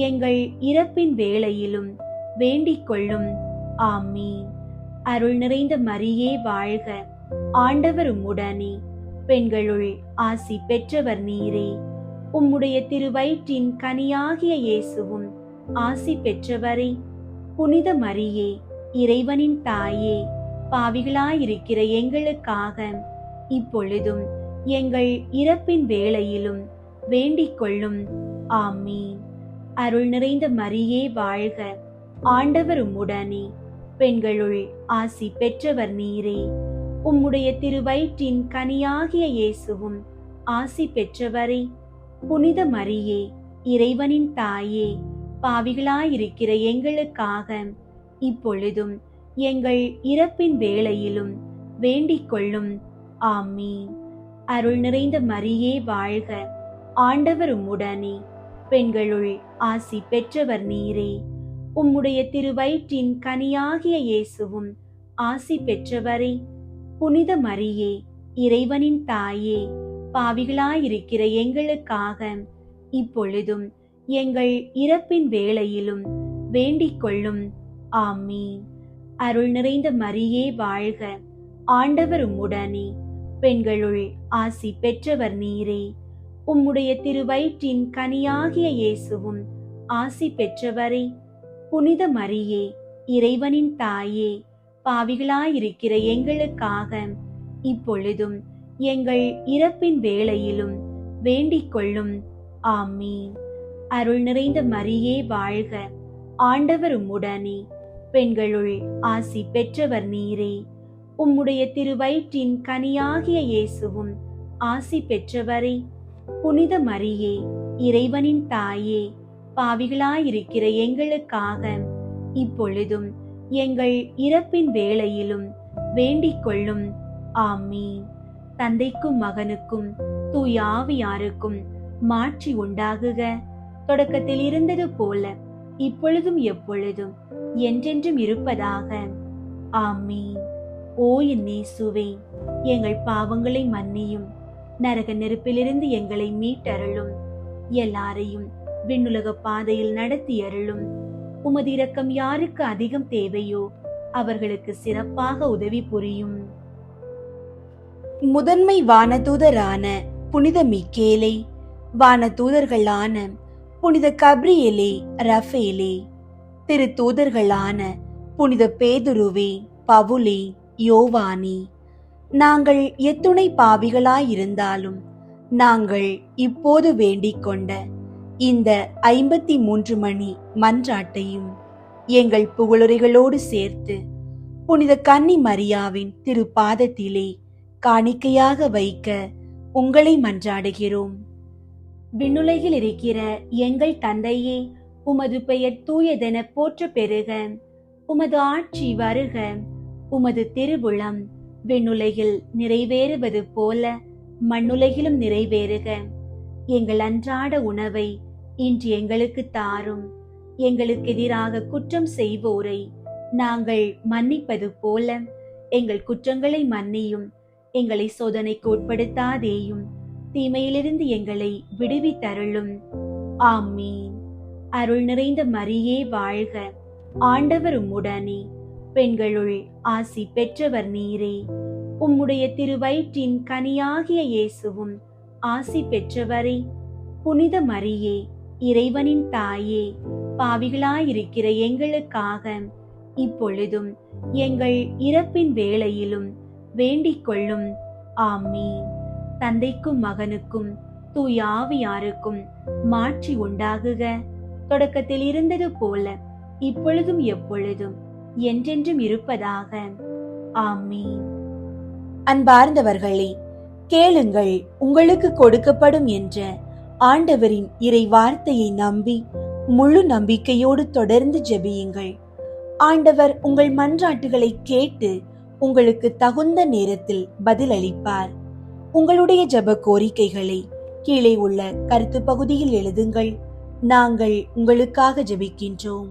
எங்கள் இறப்பின் வேளையிலும் வேண்டிக் கொள்ளும். ஆமீன். அருள் நிறைந்த மரியே வாழ்க, ஆண்டவர் உம்முடனே, பெண்களுள் ஆசி பெற்றவர் நீரே. உம்முடைய திருவயிற்றின் கனியாகிய இயேசுவும் ஆசி பெற்றவரே. புனித மரியே, இறைவனின் தாயே, பாவிகளாயிருக்கிற எங்களுக்காக இப்பொழுதும் எங்கள் இறப்பின் வேளையிலும் வேண்டிக் கொள்ளும். ஆமீன். அருள் நிறைந்த மரியே வாழ்க, ஆண்டவர் உம்முடனே, பெண்களுள் ஆசி பெற்றவர் நீரே. உம்முடைய திருவயிற்றின் கனியாகிய இயேசுவும் ஆசி பெற்றவரே. புனித மரியே, இறைவனின் தாயே, பாவிகளாயிருக்கிற எங்களுக்காக இப்பொழுதும் எங்கள் இறப்பின் வேளையிலும் வேண்டிக் கொள்ளும். ஆமீன். அருள் நிறைந்த மரியே வாழ்க, ஆண்டவர் உம்முடனே, பெண்களுள் ஆசி பெற்றவர் நீரே. உம்முடைய திருவயிற்றின் கனியாகிய இயேசுவும் ஆசி பெற்றவரே. புனித மரியே, இறைவனின் தாயே, பாவிகளாயிருக்கிற எங்களுக்காக இப்பொழுதும் எங்கள் இறப்பின் வேளையிலும் வேண்டிக் கொள்ளும். ஆமீன். அருள் நிறைந்த மரியே வாழ்க, ஆண்டவர் உம்முடனே, பெண்களுள் ஆசி பெற்றவர் நீரே. உம்முடைய திருவயிற்றின் கனியாகிய இயேசுவும் ஆசி பெற்றவரே. புனித மரியே, இறைவனின் தாயே, பாவிகளாயிருக்கிற எங்களுக்காக இப்பொழுதும் எங்கள் இறப்பின் வேளையிலும் வேண்டிக் கொள்ளும். ஆமீன். அருள் நிறைந்த மரியே வாழ்க, ஆண்டவர் உம்முடனே, பெண்களுள் ஆசி பெற்றவர் நீரே. உம்முடைய திருவயிற்றின் கனியாகிய இயேசுவும் ஆசி பெற்றவரே. புனித மரியே, இறைவனின் தாயே, பாவிகளாயிருக்கிற எங்களுக்காக இப்பொழுதும் எங்கள் இறப்பின் வேளையிலும் வேண்டிக் கொள்ளும். ஆமீன். தந்தைக்கும் மகனுக்கும் தூய ஆவியாருக்கும் மாட்சி உண்டாகுக. தொடக்கத்தில் இருந்தது போல இப்பொழுதும் எப்பொழுதும் என்றென்றும் இருப்பதாக. ஆமீன். ஓ என் இயேசுவே, எங்கள் பாவங்களை மன்னியும், நரக நெருப்பிலிருந்து எங்களை மீட்டருளும், எல்லாரையும் விண்ணுலக பாதையில் நடத்தி அருளும். உமது இரக்கம் யாருக்கு அதிகம் தேவையோ அவர்களுக்கு சிறப்பாக உதவி புரியும். முதன்மை வானதூதரான புனித மிக்கேலே, வானதூதர்களான புனித கப்ரியேலே, ரஃபேலே, திருத்தூதர்களான புனித பேதுருவே, பவுலே, யோவானே, நாங்கள் எத்துணை பாவிகளாயிருந்தாலும் நாங்கள் இப்போது வேண்டிக் கொண்ட இந்த 53 மணி மன்றாட்டையும் எங்கள் புகழுரைகளோடு சேர்த்து புனித கன்னி மரியாவின் திருப்பாதத்திலே காணிக்கையாக வைக்க உங்களை மன்றாடுகிறோம். விண்ணுலகில் இருக்கிற எங்கள் தந்தையே, உமது பெயர் தூயதென போற்ற பெறுக. உமது ஆட்சி வருக. உமது திருவுளம் விண்ணுலகில் நிறைவேறுவது போல மண்ணுலகிலும் நிறைவேறுக. எங்கள் அன்றாட உணவை இன்று எங்களுக்கு தாரும். எங்களுக்கு எதிராக குற்றம் செய்வோரை நாங்கள் மன்னிப்பது போல எங்கள் குற்றங்களை மன்னியும். எங்களை சோதனைக்கு உட்படுத்தாதேயும், தீமையிலிருந்து எங்களை விடுவித்தருளும். ஆமீன். அருள் நிறைந்த மரியே வாழ்க, ஆண்டவர் உம்முடனே, பெண்களுள் ஆசி பெற்றவர் நீரே. உம்முடைய திருவயிற்றின் கனியாகிய இயேசுவும் ஆசி பெற்றவரே. புனித மரியே, இறைவனின் தாயே, பாவிகளாயிருக்கிற எங்களுக்காக இப்பொழுதும் எங்கள் இறப்பின் வேளையிலும் வேண்டிக் கொள்ளும். ஆமீன். தந்தைக்கும் மகனுக்கும் தூய ஆவியாருக்கும் மாட்சி உண்டாகுக. தொடக்கத்தில் இருந்தது போல இப்பொழுதும் எப்பொழுதும் என்றென்றும் இருப்பதாக. ஆமீன். அன்பார்ந்தவர்களே, கேளுங்கள் உங்களுக்கு கொடுக்கப்படும் என்ற ஆண்டவரின் இறை வார்த்தையை நம்பி முழு நம்பிக்கையோடு தொடர்ந்து ஜெபியுங்கள். ஆண்டவர் உங்கள் மன்றாட்டுகளை கேட்டு உங்களுக்கு தகுந்த நேரத்தில் பதிலளிப்பார். உங்களுடைய ஜெப கோரிக்கைகளை கீழே உள்ள கருத்து பகுதியில் எழுதுங்கள். நாங்கள் உங்களுக்காக ஜெபிக்கின்றோம்.